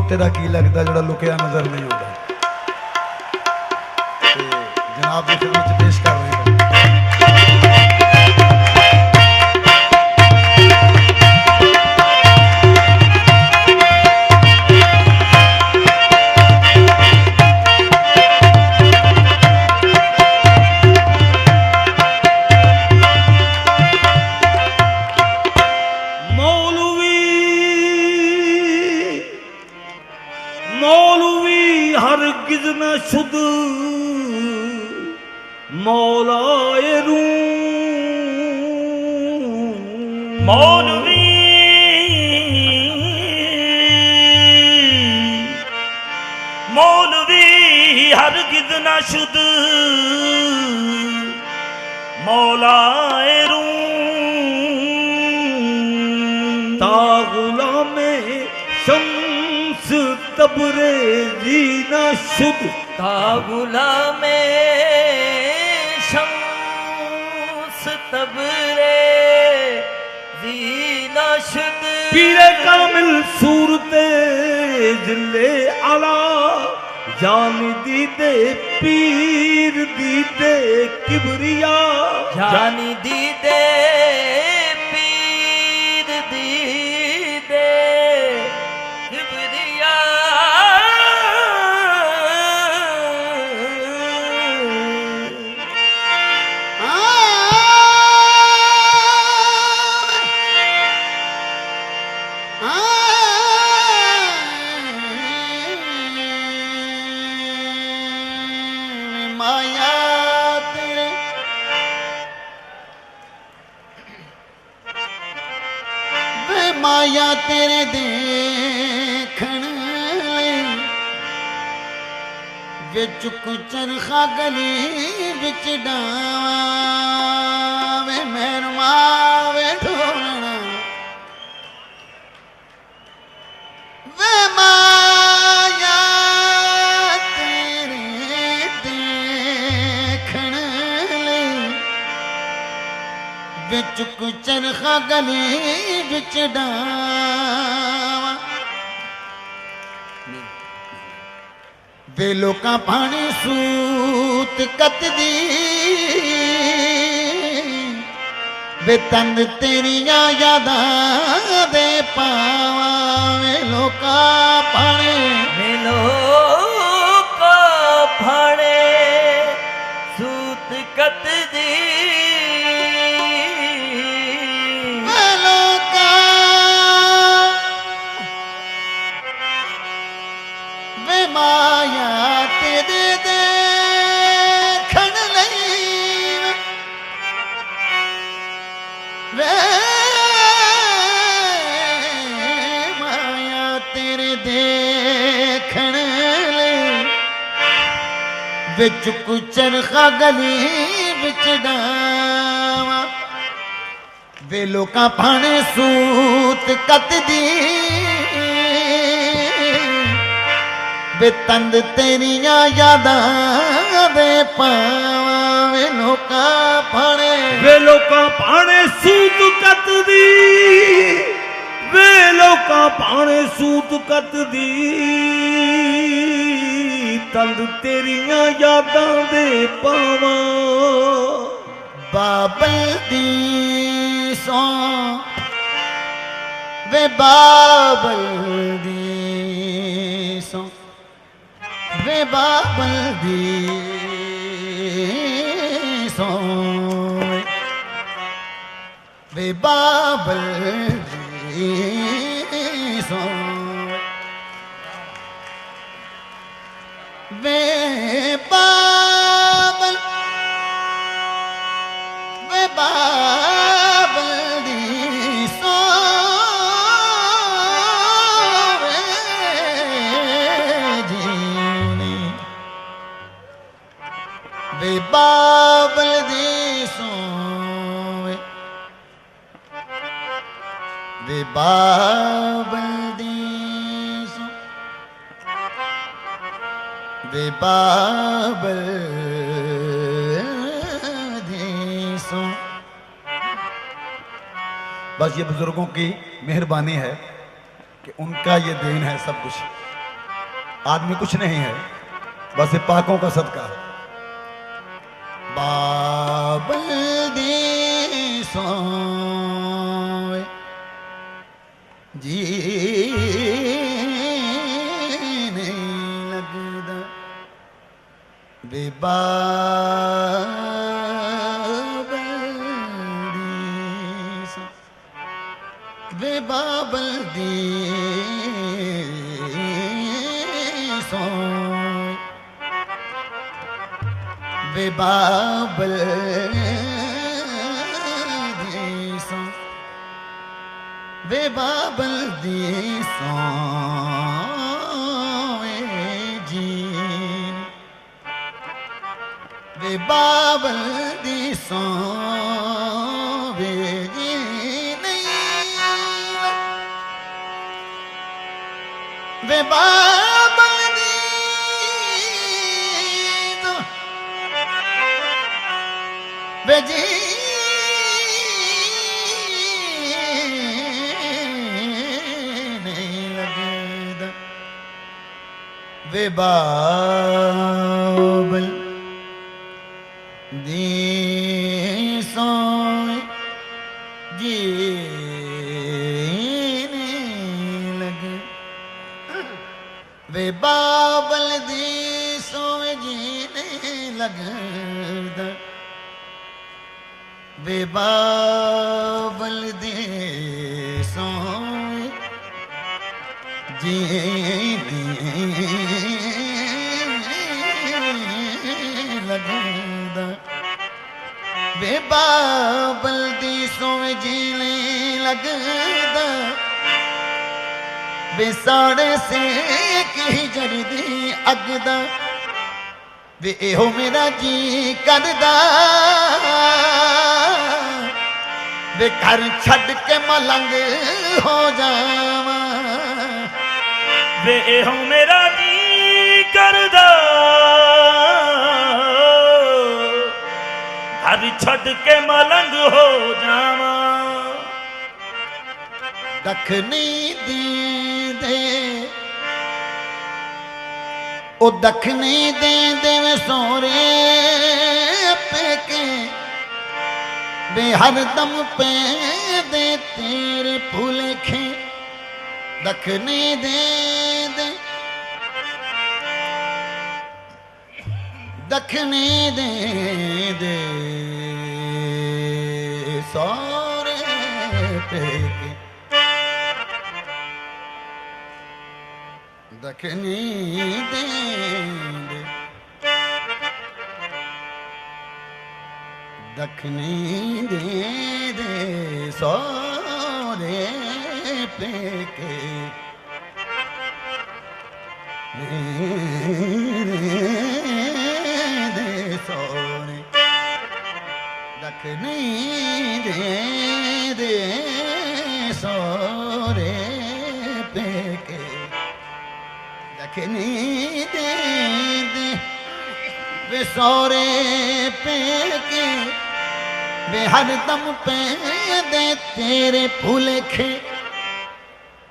तेरा की लगता जोड़ा लुकिया नजर नहीं आता। जनाब की खिदमत च पेश कर रहे हैं। हरगिज़ न शुद मौलाए रूम मौलवी मौलवी हरगिज़ न शुद मौलाए रूम ता गुलामे शम्स तबरेज़ी न शुद ता गुलामे शम्स तबरेज़ी न शुद पीरे कामिल सूरते जिले आला जान दीदे पीर दीदे किबरिया जान दीदे पीर दीदे किबरिया माया तेरे देखण विच चरखा गली विच डावे मेहरमा वे ढोलना वे माया तेरे देखण विच चरखा गली विच डावा वे लोकां पानी सूत कतदी वे तंद तेरियां यादां दे पावा वे लोकां पानी सूत कतदी माया तेरे देखण लई वे माया तेरे देखण लई विच चरखा गली विच डावा वे लोकां पाने सूत कतदी वे तंद तेरियां यादां दे पावा वे लोकां पाने सूत कतदी वे लोकां पाने सूत कतदी तंद तेरियां यादां दे पावा बाबल दी सौ वे बाबल दी सौ वे बाबल दी सौ वे बाबल दी सौ वे बाबल दी सौ वे बाबल दी सौ वे बाबल दी सौ वे बाबल दी सौ। बस ये बुजुर्गों की मेहरबानी है कि उनका ये देन है सब कुछ। आदमी कुछ नहीं है, बस ये पाकों का सदका। बाबल दी सोए जी नहीं लगदा वे बाबल दी सोए वे बाबल दी सोए वे बाबल दी सोए जी वे बाबल दी सोए जी नहीं वे बाबल दी वे जी नहीं लगदा वे बाबल दी सोए जी नहीं लगे वे बाबल दी सोए जी नहीं लगदा वे बाबल दी सोए जी नहीं लगदा वे बाबल दी सोए जी नहीं लगदा वे साड़े से कही जरदी अगदा वे एहो मेरा जी करदा वे घर छड़ के मलंग हो जावा वे एहो मेरा जी करदा घर छड़ के मलंग हो जावा दखनी दी दे ओ दखनी दे वे सोरे पेके वे हरदम पे दे तेरे भूलेखे दखनी दे दखनी दे सोरे पेके दखनी दे दखनी दे सोरे पेके दे सोरे दखनी दे सोरे पेके दखनी दे वे सोरे पेके वे हरदम पे दे तेरे भूलेखे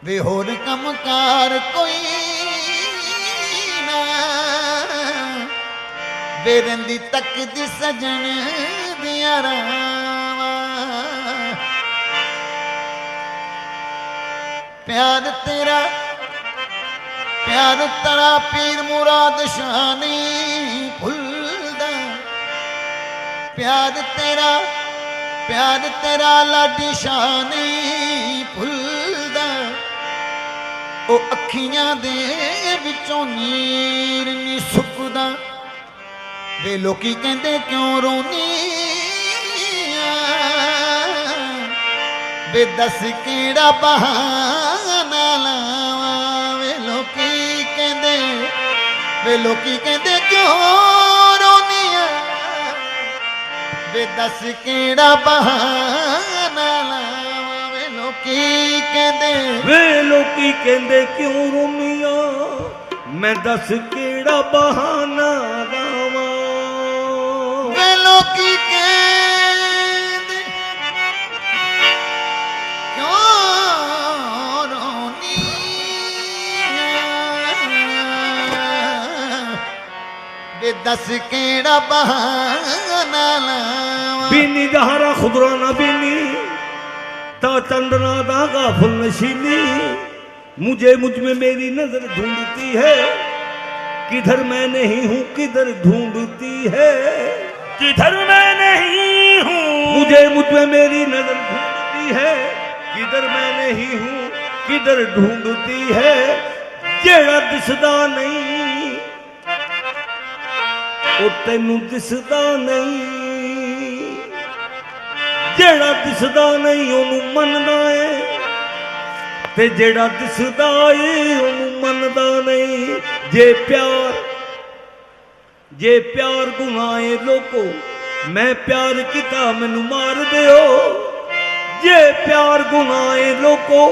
वे होर कमकार कोई ना वे रंदी तक दी सजन दिया रावा प्यार तेरा पीर मुराद शानी भुलदा प्यार तेरा लाडी शानी भुलदा ओ अखियां दे विचों नीर नी सुकदा वे लोकी कहंदे क्यों रोनी वे दस केड़ा बहाना लावा वे लोकी कहंदे क्यों रोनी वे दस केड़ा बहाना लावा वे लोकी कहंदे क्यों रोमिया मैं दस केड़ा बहाना लावा वे लोकी कहंदे क्यों रोनी ਵੇ ਦੱਸ ਕਿਹੜਾ ਬਹਾਨਾ ਲਾਵਾਂ बीनी जहारा खुदरा न बीनी ता चंदना दा गाफिल नशीली मुझे मुझ में मेरी नजर ढूंढती है किधर मैं नहीं हूँ किधर ढूंढती है किधर मैं नहीं हूँ मुझे मुझ में मेरी नजर ढूंढती है किधर मैं नहीं हूँ किधर ढूंढती है जेड़ा दिसदा नहीं ओ तैनू दिसदा नहीं जेड़ा दिसदा नहीं ओनू मनदा है ते जेड़ा दिसदा है ओनू मनदा नहीं जे प्यार गुनाहे लोको मैं प्यार किता मैनू मार दियो जे प्यार गुनाहे लोको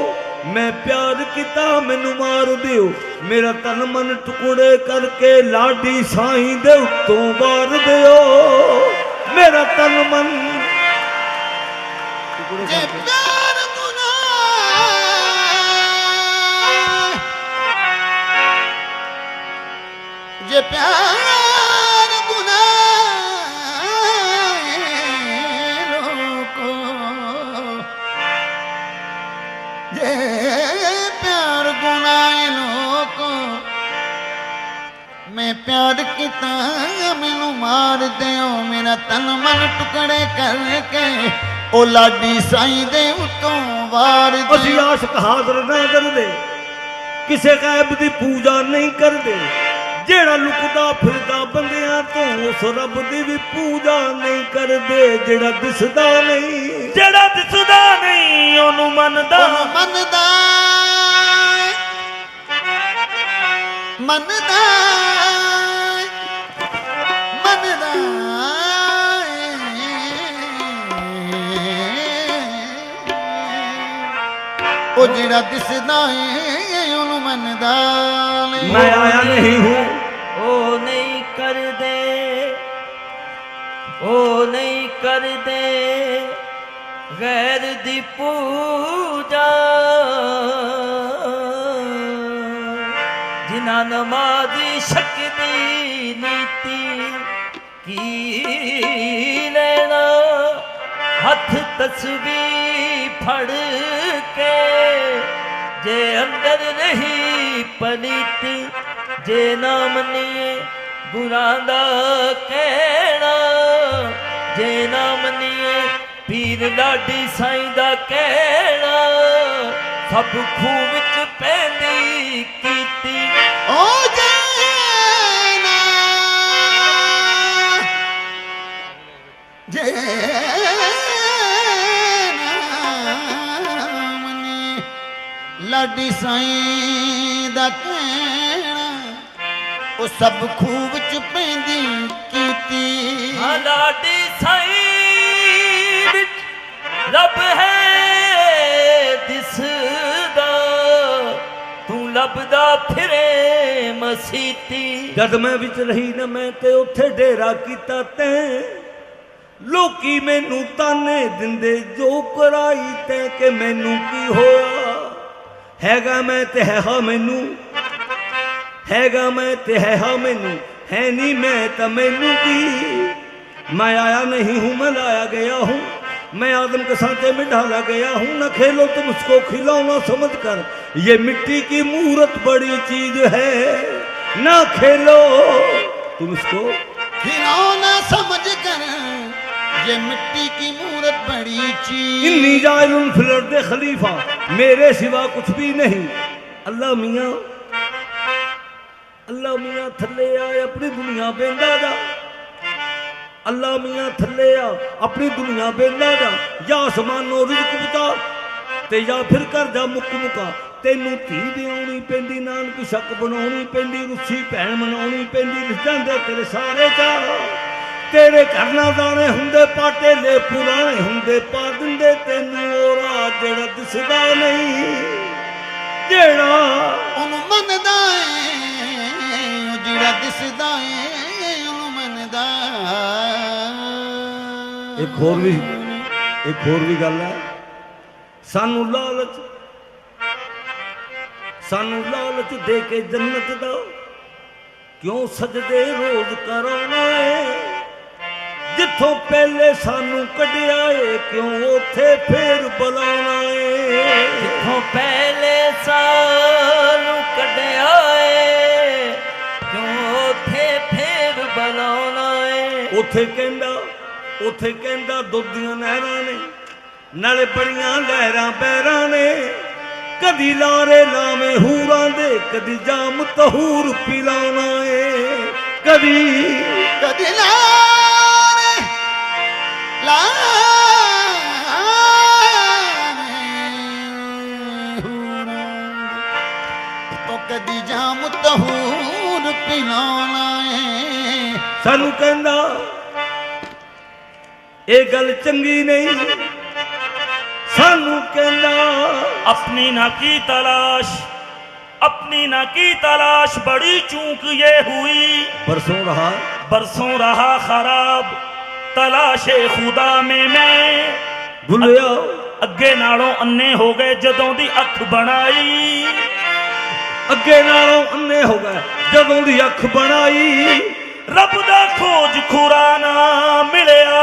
मैं प्यार किता मैनू मार दियो मेरा तन मन टुकड़े करके लाडी साईं दे उत्तों वार दियो मेरा तन मन जे प्यार गुनाह जे प्यार गुनाह लोको जे प्यार गुनाह लोको मैं प्यार किता मैनू मार दियो मेरा तन मन टुकड़े करके ओ लाडी साईं दे उत्तों वार ਅਸੀਂ ਆਸ਼ਕ ਹਾਜ਼ਰ ਨਾ ਕਰਦੇ ਕਿਸੇ ਗੈਬ ਦੀ ਪੂਜਾ ਨਹੀਂ ਕਰਦੇ ਜਿਹੜਾ ਲੁਕਦਾ ਫਿਰਦਾ ਬੰਦਿਆਂ ਤੋਂ ਉਸ ਰੱਬ ਦੀ ਵੀ ਪੂਜਾ ਨਹੀਂ ਕਰਦੇ ਜਿਹੜਾ ਦਿਸਦਾ ਨਹੀਂ ਉਹਨੂੰ ਮੰਨਦਾ ਮੰਨਦਾ ਮੰਨਦਾ ਮੰਨਦਾ ਉਹ ਜਿਹੜਾ ਦਿਸਦਾ ਏ ਉਹਨੂੰ ਮੰਨਦਾ ਨਹੀਂ ਮੈਂ ਆਇਆ ਨਹੀਂ ਹੂੰ ਉਹ ਨਹੀਂ ਕਰਦੇ ਗੈਰ ਦੀ ਪੂਜਾ ਜਿਨ੍ਹਾਂ ਨਮਾਜ਼ੀ ਸ਼ੱਕ ਦੀ ਨੀਤੀ ਕੀ ਲੈਣਾ ਹੱਥ ਤਸਬੀਹ ਫੜ ਕੇ ਜੇ ਅੰਦਰ ਨਹੀਂ ਪਲੀਤ ਜੇ ਨਾ ਮੰਨੀਏ ਗੁਰਾਂ ਦਾ ਕਹਿਣਾ ਜੇ ਨਾ ਮੰਨੀਏ ਪੀਰ ਲਾਡੀ ਸਾਈਂ ਦਾ ਕਹਿਣਾ ਸਭ ਖੂਹ ਵਿੱਚ ਪੈਂਦੀ ਕੀਤੀ ਉਹ ਜੈਨਾ ਮਨੀ ਲਾਡੀ ਸਾਈਂ ਦਾ ਕਹਿਣਾ ਉਹ ਸਭ ਖੂਹ ਵਿੱਚ ਪੈਂਦੀ ਕੀਤੀ ਹਾਂ ਲਾਡੀ ਸਾਈਂ ਵਿੱਚ ਰੱਬ ਹੈ ਦਿਸਦਾ ਤੂੰ ਲੱਭਦਾ ਫਿਰੇ ਮਸੀਤੀ ਜਦ ਮੈਂ ਵਿੱਚ ਰਹੀ ਨਾ ਮੈਂ ਤੇ ਉੱਥੇ ਡੇਰਾ ਕੀਤਾ ਤੈਂ ਲੋਕੀ ਮੈਨੂੰ ਤਾਨੇ ਦਿੰਦੇ ਜੋ ਕਰਾਈ ਤੈਂ ਕਿ ਮੈਨੂੰ ਕੀ ਹੋਇਆ ਹੈਗਾ ਮੈਂ ਤੇ ਹੈ ਹਾਂ ਮੈਨੂੰ ਹੈਗਾ ਮੈਂ ਤੇ ਹੈ ਹਾਂ ਮੈਨੂੰ है नहीं मैं तो मैनू की मैं आया नहीं हूँ मैं लाया गया हूँ मैं आदम के सांचे में ढाला गया हूँ न खेलो तुम उसको खिलौना समझ कर ये मिट्टी की मूरत बड़ी चीज है ना खेलो तुम इसको खिलौना समझ कर ये मिट्टी की मूरत बड़ी चीज इन्नी जाइलुन फिल अर्द खलीफा मेरे सिवा कुछ भी नहीं अल्लाह मियाँ अल्लाह मियाँ थले आए अपनी दुनिया बेंदा जा अल्लाह मियाँ थले आ अपनी दुनिया बेंदा जा या आसमानों रिज़्क बता ते या फिर कर जा मुक मुका तेनू धी देनी पैंदी नानक शक बनानी पैंदी रुस्सी भैन मनानी पैंदी जांदे तेरे सारे चाह तेरे घर ना दाने हुंदे पाटे ले पुराने हुंदे पा दिंदे तेनू और जेड़ा दिसदा नहीं जेड़ा ਉਹਨੂੰ ਮੰਨਦਾ ਏ ਉਹ ਜਿਹੜਾ ਦਿਸਦਾ ਏ ਉਹਨੂੰ ਮੰਨਦਾ एक होर भी गल है सानू लालच दे के जन्नत दा ਕਿਉਂ ਸਜਦੇ ਰੋਜ਼ ਕਰਾਉਣਾ ਏ ਜਿੱਥੋਂ ਪਹਿਲੇ ਸਾਨੂੰ ਕੱਢਿਆ ਏ ਕਿਉਂ ਉੱਥੇ ਫੇਰ ਬੁਲਾਉਣਾ ਏ ਜਿੱਥੋਂ ਪਹਿਲੇ ਸਾਨੂੰ ਕੱਢਿਆ ਏ ਕਿਉਂ ਉੱਥੇ ਫੇਰ ਬੁਲਾਉਣਾ ਏ ਉੱਥੇ ਕਹਿੰਦਾ ਦੁੱਧ ਦੀਆਂ ਨਹਿਰਾਂ ਨੇ ਨਾਲੇ ਬੜੀਆਂ ਲਹਿਰਾਂ ਪੈਰਾਂ ਨੇ ਕਦੀ ਲਾਰੇ ਲਾਵੇਂ ਹੂਰਾਂ ਦੇ ਕਦੀ ਜਾਮ ਤਹੂਰ ਪਿਲਾਉਣਾ ਏ ਕਦੀ ਕਦੀ ਲਾਰੇ ਤੋ ਕਦੀ ਜਾਮ ਤਹੂਰ ਪਿਲਾਉਣਾ ਏ ਸਾਨੂੰ ਕਹਿੰਦਾ ਇਹ ਗੱਲ ਚੰਗੀ ਨਹੀਂ ਸਾਨੂੰ ਕਹਿੰਦਾ अपनी ना की तलाश बड़ी चूक ये हुई बरसों रहा खराब तलाशे खुदा में मैं ਭੁੱਲਿਆ अगे नालों अन्ने हो गए जदों दी अख बनाई ਅੱਗੇ ਨਾਲੋਂ ਅੰਨੇ ਹੋ ਗਏ ਜਦੋਂ ਦੀ ਅੱਖ ਬਣਾਈ रब दा खोज खुराना मिलिया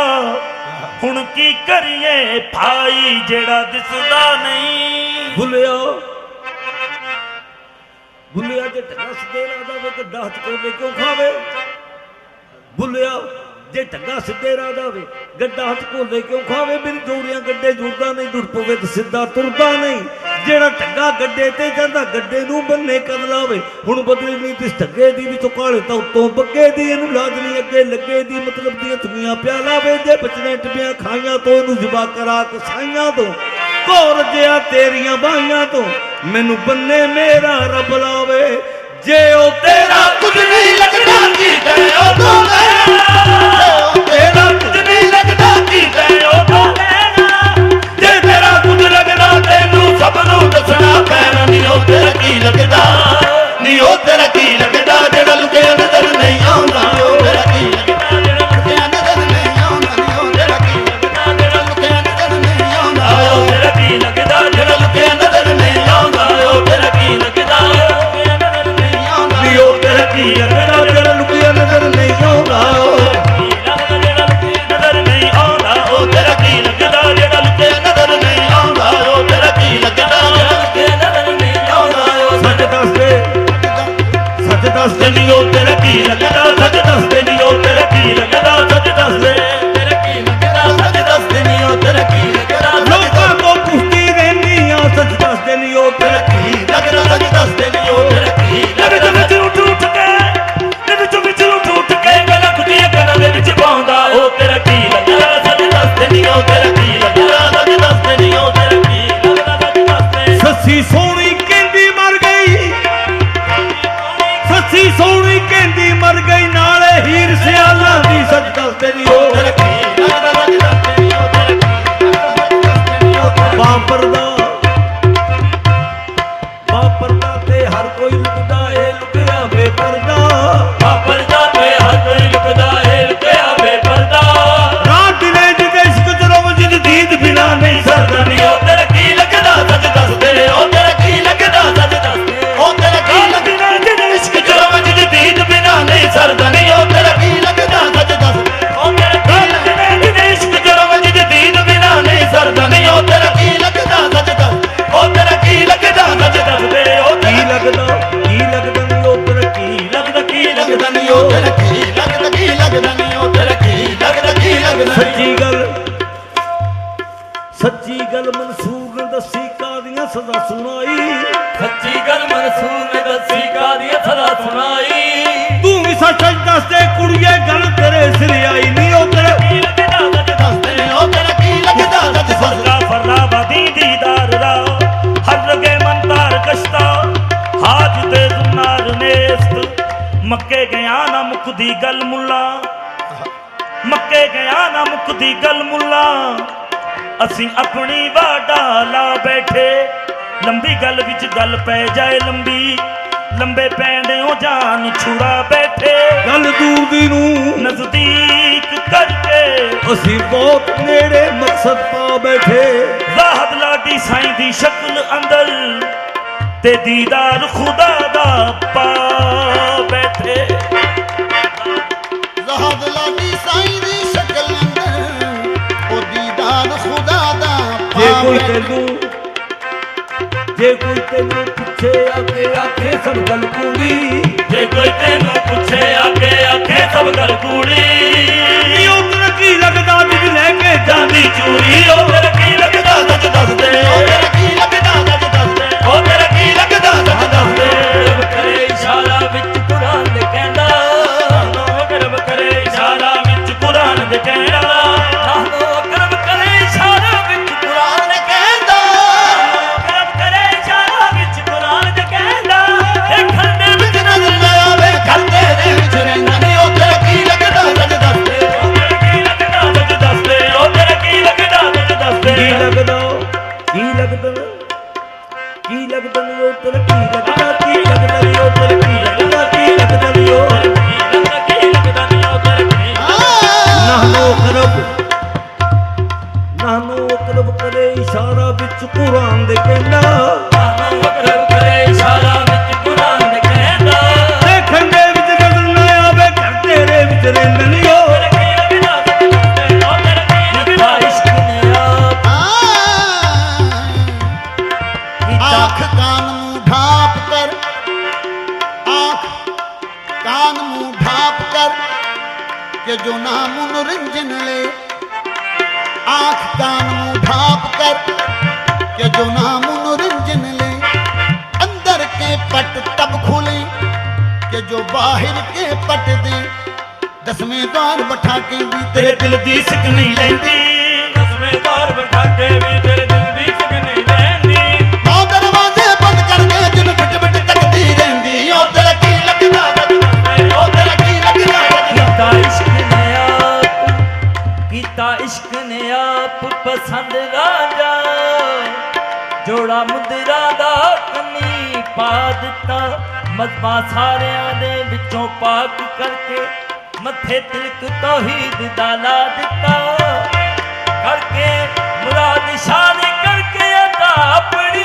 हुण की करिए भाई जेड़ा दिसदा नहीं ਭੁੱਲਿਆ ਜੇ ਢੱਗਾ ਸਿੱਧੇ ਰਾਹ ਦਾ ਵੇ ਤੇ ਦਾਤ ਕੋਲੇ ਕਿਉਂ ਖਾਵੇ ਭੁੱਲਿਆ ਜੇ ਢੱਗਾ ਸਿੱਧੇ ਰਾਹ ਦਾ ਵੇ ਗੱਡਾ ਹੱਥ ਕੋਲੇ ਕਿਉਂ ਖਾਵੇ ਬਿਨ ਜੋੜਿਆਂ ਗੱਡੇ ਜੁੜਦਾ ਨਹੀਂ ਡੁੱਟ ਪਵੇ ਤੇ ਸਿੱਧਾ ਤੁਰਦਾ ਨਹੀਂ ਜਿਹੜਾ ਢੱਗਾ ਗੱਡੇ ਤੇ ਜਾਂਦਾ ਗੱਡੇ ਨੂੰ ਬੰਨੇ ਕਦ ਲਾਵੇ ਹੁਣ ਬਦਲੀ ਨਹੀਂ ਤਿਸ ਢੱਗੇ ਦੀ ਵਿੱਚੋਂ ਕਾਲੇ ਤਾਂ ਉੱਤੋਂ ਬੱਗੇ ਦੀ ਇਹਨੂੰ ਲਾਦਨੀ ਅੱਗੇ ਲੱਗੇ ਦੀ ਮਤਲਬ ਦੀਆਂ ਧੁਨੀਆਂ ਪਿਆ ਲਾਵੇ ਜੇ ਬਚਨੇ ਟਿੱਬੀਆਂ ਖਾਈਆਂ ਤੋਂ ਇਹਨੂੰ ਜਿਬਾ ਕਰਾ ਕਸਾਈਆਂ ਤੋਂ ਕੋਰ ਜਿਆ ਤੇਰੀਆਂ ਬਾਹੀਆਂ ਤੋਂ ਮੈਨੂੰ ਬੰਨੇ ਮੇਰਾ ਰੱਬ ਲਾਵੇ ਜੇ ਉਹ ਤੇਰਾ ਕੁਝ ਨਹੀਂ ਲੱਗਦਾ ਕੀ ਤੇ ਉਹ ਤੋਂ तेरा कुछ नहीं लगता की तैयो तो लेना जे तेरा कुछ लगदा तेनू सब नू दसना पैना नी ओ तेरा की लगदा नी ओ तेरा की लगदा जेड़ा लुके नजर नहीं आउंदा ओ तेरा की लगदा जेड़ा लुके नजर नहीं आउंदा नी ओ तेरा की लगदा जेड़ा लुके नजर नहीं आउंदा ओ तेरा की लगदा जेड़ा लुके नजर नहीं आउंदा ओ तेरा की लगदा ਨੀ ਉਹ ਤੇਰਾ ਕੀ ਲੱਗਦਾ ਜਿਹੜਾ ਲੁਕਿਆ ਨਜ਼ਰ ਨਹੀਂ ਆਉਂਦਾ नजर नहीं आउंदा ओ तेरा की लगदा जेड़ा लुके नजर नहीं आउंदा ओ तेरा की लगदा जेड़ा लुके नजर नहीं आउंदा ओ ਸੱਚ ਦੱਸ ਦੇ ਨੀ ओ तेरा की लगदा सच दस दे नी ओ तेरा की लगदा सच दस दे तेरा की लगदा सच दस दे नी ओ तेरा की लगदा ਲੋਕਾਂ ਤੋਂ ਪੁੱਛਦੀ ਰਹਿਨੀ ਆ ਸੱਚ ਦੱਸ ਦੇ ਨੀ ਉਹ ਤੇਰਾ ਕੀ लगदा सच दस दे नी ओ तेरा की लगदा विच उठ के ते विच उठ के गला खुदियां गला दे विच पाउंदा ओ तेरा की लगदा सच दस दे नी ओ तेरा की लगदा सच दस दे नी ओ तेरा की लगदा सच दस दे ਸੱਸੀ ਸੋਹਣੀ ਕਹਿੰਦੀ ਮਰ ਗਈ ਸੱਸੀ ਸੋਹਣੀ ਕਹਿੰਦੀ ਮਰ ਗਈ ਨਾਲੇ ਹੀਰ ਸਿਆਲਾਂ ਦੀ ਸੱਚ ਦੱਸ ਦੇ ਨੀ ਉਹ तेरा की लगदा सच दस दे नी ओ तेरा की लगदा सच दस दे नी ओ तेरा ਬਾਪਰਦਾ ਤੇ ਹਰ ਕੋਈ ਲੁਕਦਾ ਏ ਲੁਕਿਆ ਬੇਪਰਦਾ पर्दा पे हर कोई लुकदा है लुकिया बेपर्दा ਰਾਤ ਦਿਨੇ ਜਿਹਦੇ ਇਸ਼ਕ ਚ ਰੋਵ ਜਿਦ ਦੀਦ ਬਿਨਾ ਨਹੀਂ ਸਰਦਾ ਨੀ नी ओ तेरा की लगदा सच दस दे ओ तेरा की लगदा सच दस दे ओ तेरा की लगदा जिद इश्क चलो जिद दीद बिना नहीं सरदा नी ओ तेरा की लगदा सच दस दे ओ तेरा की लगदा जिद इश्क चलो जिद दीद बिना नहीं सरदा नी ओ तेरा की लगदा सच दस ओ तेरा की लगदा सच दस दे ओ ਕੀ ਲੱਗਦਾ ਨੀ ਉਹ ਤੇਰਾ ਕੀ ਲੱਗਦਾ ਕੀ ਲੱਗਦਾ ਨੀ ਓ ਉਹ ਤੇਰਾ ਕੀ ਲੱਗਦਾ ਕੀ ਲੱਗਦਾ ਨੀ ਓ ਤੇਰਾ ਕੀ ਲੱਗਦਾ ਕੀ ਲੱਗਦਾ ਸੱਚੀ ਗੱਲ ਮਨਸੂਰ ਨੇ ਦੱਸੀ ਕਾਦੀਆਂ ਸਦਾ ਸੁਣਾਈ ਸੱਚੀ ਗੱਲ ਮਨਸੂਰ ਨੇ ਦੱਸੀ ਕਾਦੀਆਂ ਸਦਾ ਸੁਣਾਈ ਤੂੰ ਵੀ ਸੱਚ ਦੱਸ ਦੇ ਕੁੜੀਏ ਗੱਲ ਤੇਰੇ ਸਿਰ ਆਈ ਨੀ ਉਹ ਤੇਰਾ की लगदा सच दस दे ओ तेरा की लगदा सच दस फरला फरला वादी दीदार रा हर लगे मंतार कश्ता हाज ते जुनार नेस्त मक्के गया ना मुकदी गल मुल्ला मक्के गया ना मुकदी गल मुल्ला असी अपनी वाडा ला बैठे लंबी गल विच गल पै जाए लंबी लंबे पैंदे हो जान छुड़ा बैठे ਗੱਲ ਦੂਰ ਦੀ ਨੂੰ नजदीक करके ਅਸੀਂ ਬਹੁਤ ਨੇੜੇ ਮਕਸਦ ਪਾ ਬੈਠੇ राहत लाडी साईं दी शक्ल अंदर ते दीदार खुदा दा पा बैठे ਜੇ ਕੋਈ ਤੈਨੂੰ ਪੁੱਛੇ ਆਕੇ ਆਖੇ ਸਭ ਗੱਲ ਕੂੜੀ ਜੇ ਕੋਈ ਤੈਨੂੰ ਪੁੱਛੇ ਆਕੇ ਆਖੇ ਸਭ ਗੱਲ ਕੂੜੀ ਨੀ ਉਹ ਤੇਰਾ ਕੀ ਲੱਗਦਾ ਜਿਗ ਲੈ ਕੇ ਜਾਂਦੀ ਚੂੜੀ ਉਹ ਤੇਰਾ ਕੀ ਲੱਗਦਾ ਸੱਚ ਦੱਸ ਦੇ ਉਹ ਤੇਰਾ ਕੀ ਲੱਗਦਾ ਸੱਚ ਦੱਸ ਦੇ ਉਹ ਤੇਰਾ ਕੀ ਲੱਗਦਾ ਸੱਚ ਦੱਸ ਦੇ ਰੱਬ ਕਰੇ ਇਸ਼ਾਰਾ ਵਿੱਚ ਕੁਰਾਨ ਦੇ ਕਹਿੰਦਾ ਰੱਬ ਕਰੇ ਇਸ਼ਾਰਾ ਵਿੱਚ ਕੁਰਾਨ ਦੇ ਕਹਿਣਾ ਰੱਬ ਕਰੇ ਇਸ਼ਾਰਾ ਵਿੱਚ ਕੁਰਾਨ ਦੇ ਕਹਿੰਦਾ ਰੱਬ ਕਰੇ ਇਸ਼ਾਰਾ ਵਿੱਚ ਕੁਰਾਨ ਦੇ ਕਹਿੰਦਾ ਦੇਖਣ ਦੇ ਵਿੱਚ ਨਜ਼ਰ ਨਾ ਆਵੇ ਘਰ ਤੇਰੇ ਵਿੱਚ ਰਹਿੰਦਾ ਨੀ ਉਹ ਤੇਰਾ ਕੀ ਲੱਗਦਾ ਸੱਚ ਦੱਸ ਦੇ ਉਹ ਤੇਰਾ ਕੀ ਲੱਗਦਾ ਸੱਚ ਦੱਸ ਦੇ ਉਹ ਤੇਰਾ ਕੀ ਲੱਗਦਾ ਸੱਚ ਦੱਸ ਦੇ ਕੀ ਲੱਗਦਾ ਕੀ ਲੱਗਦਾ ਕੀ ਲੱਗਦਾ ਨੀ ਉਹ ਤੇਰਾ ਕੀ ਲੱਗਦਾ ਕੀ ਲੱਗਦਾ ਨੀ ਉਹ ਤੇਰਾ ਕੀ ਲੱਗਦਾ ਕੀ ਲੱਗਦਾ ਨੀ ਉਹ ਕੀ ਲੱਗਦਾ ਨਹੀਂ ਉਹ ਤੇਰਾ ਕੀ ਨਾਨੋ ਅਕਰਬ ਕਰੇ ਇਸ਼ਾਰਾ ਵਿੱਚ ਕੁਰਾਨ ਦੇ ਕਹਿੰਦਾ ਰੱਬ ਕਰੇ ਇਸ਼ਾਰਾ ਵਿੱਚ ਕੁਰਾਨ ਦੇ ਕਹਿੰਦਾ ਦੇਖਣ ਦੇ ਵਿੱਚ ਨਜ਼ਰ ਨਾ ਆਵੇ ਘਰ ਤੇਰੇ ਵਿੱਚ ਰਹਿੰਦਾ ਨੀ ਉਹ ਇਸ਼ਕ ਨੇ ਆਪ आँख कान मुंह ढाप कर आँख कान मुंह ढाप कर के जो ना मनोरंजन ले आँख कान मुंह ढाप कर के जो ना मनोरंजन ले अंदर के पट तब खुले के जो बाहर के पट दे दसवें द्वार बैठा के भी ਤੇਰੇ ਦਿਲ ਦੀ ਸਿੱਕ ਨਹੀਂ ਲੈਂਦੀ ਦਸਵੇਂ ਦੌਰ ਬਿਠਾ ਕੇ ਵੀ ਤੇਰੇ ਦਿਲ ਦੀ ਸਿੱਕ ਨਹੀਂ ਲੈਂਦੀ नौ दरवाजे बंद करके जिन बिट बिट तकती रहंदी ओ तेरा की लगदा सच दसदे ओ तेरा की लगदा सच दसदे ਕੀਤਾ ਇਸ਼ਕ ਨੇ ਆਪ ਪਸੰਦ ਰਾਜਾ ਜੋੜਾ ਮੁੰਦਰਾ ਦਾ ਕੰਨੀ ਪਾ ਦਿੱਤਾ ਮਜ਼ਬਾ ਸਾਰਿਆਂ ਦੇ ਵਿੱਚੋਂ ਪਾਕ ਕਰਕੇ ਮੱਥੇ ਤਿਲਕ ਤੌਹੀਦ ਦਾ ਲਾ ਦਿੱਤਾ ਕਰਕੇ ਮੁਰਾਦ ਸ਼ਾਨ ਕਰਕੇ ਅਦਾ ਆਪਣੀ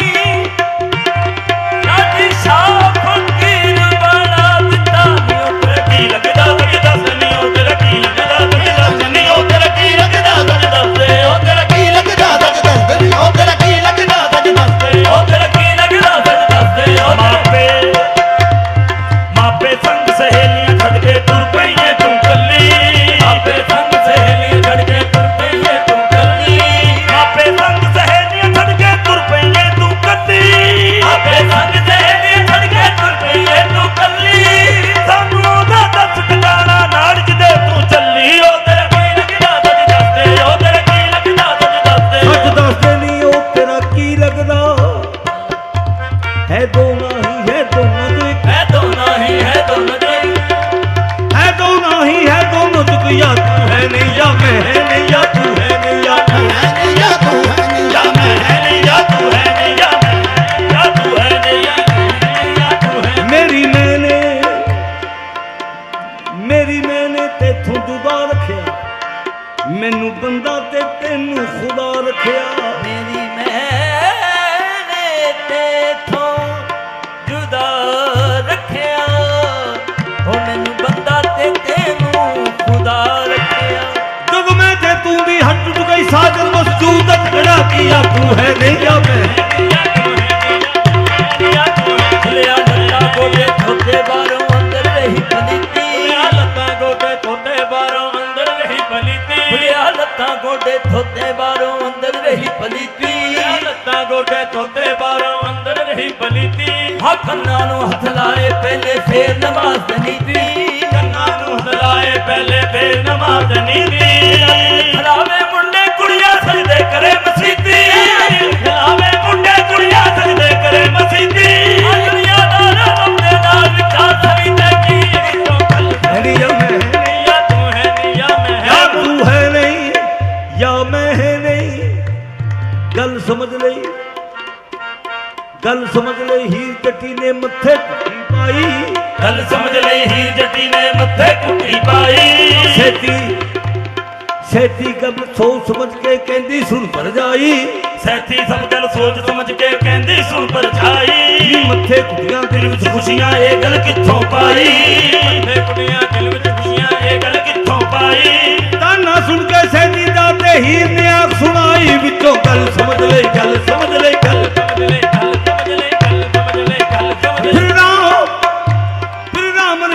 ਰਾਜੀ ਸ਼ਾਹ ਫਕੀਰ ਬਣਾ ਦਿੱਤਾ ਨੀ ਉਹ ਤੇਰਾ ਕੀ ਲੱਗਦਾ ਸੱਚ ਦੱਸ ਨੀ ਉਹ ਤੇਰਾ ਕੀ ਲੱਗਦਾ ਸੱਚ ਦੱਸ ਨੀ ਉਹ ਤੇਰਾ ਕੀ ਲੱਗਦਾ ਸੱਚ ਦੱਸ ਦੇ ओ तेरा की लगदा सच दसदे ओ तेरा की लगदा सच दसदे ਉਹ ਤੇਰਾ ਕੀ ਲੱਗਦਾ ਸੱਚ ਦੱਸ ਦੇ ਉਹ ਮਾਪੇ ਮਾਪੇ ਸੰਗ ਸਹੇਲੀਆਂ ਛੱਡ ਕੇ ਤੁਰ ਪਈਏ ਤੂੰ ਕੱਲੀ ਆਪੇ ਸੰਗ ਸਹੇਲੀਆਂ ਛੱਡ ਕੇ ਤੁਰ ਪਈਏ ਤੂੰ ਕੱਲੀ ਮਾਪੇ ਸੰਗ ਸਹੇਲੀਆਂ ਛੱਡ ਕੇ ਤੁਰ ਪਈਏ ਤੂੰ ਕੱਲੀ ਆਪੇ ਸੰਗ ਸਹੇਲੀਆਂ ਛੱਡ ਕੇ ਤੁਰ ਪਈਏ ਤੂੰ ਕੱਲੀ ਸਾਨੂੰ ਉਹਦਾ ਦੱਸ ਟਿਕਾਣਾ ਨਾੜ ਦੇ ਤੂੰ ਚੱਲੀ ਉਹ ਤੇਰਾ ਕੀ ਲੱਗਦਾ ਸੱਚ ਦੱਸ ਦੇ ਉਹ ਤੇਰਾ ਕੀ ਲੱਗਦਾ ਸੱਚ ਦੱਸ ਦੇ ਸੱਚ ਦੱਸਦੇ ਨੀ ਉਹ ਤੇਰਾ ਕੀ ਲੱਗਦਾ ਹੈ ਦੋਨਾਂ ਹੀ ਹੈ ਦੋਨੋਂ ਜੋ ਇੱਕ ਹੈ ਦੋਨਾਂ ਹੀ ਹੈ ਦੋਨੋਂ ਜੋ ਹੈ ਦੋਨਾਂ ਹੀ ਹੈ ਦੋਨੋਂ ਚ ਕੋਈ ਜਾਂ ਤੂੰ ਹੈ ਨਹੀਂ ਜਾਂ ਮੈਂ ਹੈ ਨਹੀਂ ਜਾਂ ਤੂੰ ਹੈ ਨਹੀਂ ਜਾਂ ਤੂੰ है नी या तू है नी ਜਾਂ ਮੈਂ ਹੈ ਨਹੀਂ ਜਾਂ ਤੂੰ ਹੈ ਨਹੀਂ ਜਾਂ ਮੈਂ ਜਾਂ ਤੂੰ ਹੈ ਨਹੀਂ ਜਾਂ ਤੂੰ ਹੈ ਮੇਰੀ ਮੈਨੇ ਤੇਥੋਂ ਜੁਦਾ ਰੱਖਿਆ ਮੈਨੂੰ ਬੰਦਾ ਤੇ ਤੈਨੂੰ ਖੁਦਾ ਰੱਖਿਆ ਮੇਰੀ ਮੈਨੇ ਤੇਥੋਂ ਜੁਦਾ ਰੱਖਿਆ ਉਹ ਮੈਨੂੰ ਬੰਦਾ ਤੇ ਤੈਨੂੰ ਖੁਦਾ ਰੱਖਿਆ ਜਦ ਮੈਂ ਤੇ ਤੂੰ ਵੀ ਹੱਟ ਗਈ ਸਾਜਨ ਮਸਜੂਦ ਖੜਾ ਕੀਆ ਤੂੰ ਹੈ ਨਹੀਂ ਜਾਂ ਮੈਂ ਲਿਆ ਲੱਤਾਂ ਗੋਡੇ ਥੋਤੇ ਬਾਹਰੋਂ ਅੰਦਰ ਰਹੀ ਪਲੀਤੀ ਲੱਤਾਂ ਗੋਡੇ ਤੋਤੇ ਬਾਹਰੋਂ ਅੰਦਰ ਰਹੀ ਪਲੀਤੀ ਲਿਆ ਲੱਤਾਂ ਗੋਡੇ ਥੋਤੇ ਬਾਹਰੋਂ ਅੰਦਰ ਰਹੀ ਪਲੀਤੀ ਲੱਤਾਂ ਗੋਡੇ ਤੋਤੇ ਬਾਹਰੋਂ ਅੰਦਰ ਰਹੀ ਪਲੀਤੀ ਕੰਨਾਂ ਨੂੰ ਹੱਥ ਲਾਏ ਪਹਿਲੇ ਫੇਰ ਨਮਾਜ਼ ਦਨੀਤੀ ਕੰਨਾਂ ਨੂੰ ਹਲਾਏ ਪਹਿਲੇ ਫੇਰ ਨਮਾਜ਼ ਨੀਤੀ ਖਲਾਵੇ ਮੁੰਡੇ ਕੁੜੀਆਂ ਸਜਦੇ ਕਰੇ ਮਸੀਤੀ ਖਲਾਵੇ ਮੁੰਡੇ ਕੁੜੀਆਂ ਸਜਦੇ ਕਰੇ ਮਸੀਤੀ ਦੁਨੀਆ ਦਾ ਰਬ ਦੇ ਨਾਲ ਵਿਚਾਰ ਸਵੀ ਤੇ ਕੀ ਵਿੱਚੋਂ ਗੱਲ ਹੈ ਨਹੀਂ ਜਾਂ ਮੈਂ ਹੈ ਨਹੀਂ ਜਾਂ ਤੂੰ ਹੈ ਨਹੀਂ ਜਾਂ ਮੈਂ ਜਾਂ ਤੂੰ ਹੈ ਨਹੀਂ ਜਾਂ ਮੈਂ ਹੈ ਨਹੀਂ ਗੱਲ ਸਮਝ ਲਈ ਗੱਲ ਸਮਝ ਲਈ ਹੀਰ ਜੱਟੀ ਨੇ ਮੱਥੇ ਕੁੱਟੀ ਪਾਈ ਗੱਲ ਸਮਝ ਲਈ ਹੀਰ ਜੱਟੀ ਨੇ ਮੱਥੇ ਕੁੱਟੀ ਪਾਈ ਛੇਤੀ ਕਬਲ ਸੋਚ ਸਮਝ ਕੇ ਕਹਿੰਦੀ ਸੁਣ ਭਰਜਾਈ ਸੈਥੀ ਸਭ ਗੱਲ ਸੋਚ ਸਮਝ ਕੇ ਕਹਿੰਦੀ ਸੁਣ ਪਰਛਾਈ ਮੱਥੇ ਕੁੱਟੀਆਂ ਦਿਲ ਵਿੱਚ ਖੁਸ਼ੀਆਂ ਇਹ ਗੱਲ ਕਿੱਥੋਂ ਪਾਈ ਮੱਥੇ ਕੁੜੀਆਂ ਦਿਲ ਵਿੱਚ ਖੁਸ਼ੀਆਂ ਇਹ ਗੱਲ ਕਿੱਥੋਂ ਪਾਈ ਤਾਨਾ ਸੁਣ ਕੇ ਸੈਦੀ ਦਾ ਤੇ ਹੀਰ ਨੇ ਆਖ ਸੁਣਾਈ ਵਿੱਚੋਂ ਗੱਲ ਸਮਝ ਲਈ ਗੱਲ ਸਮਝ ਲਈ ਗੱਲ ਸਮਝ ਲੈ ਗੱਲ ਸਮਝ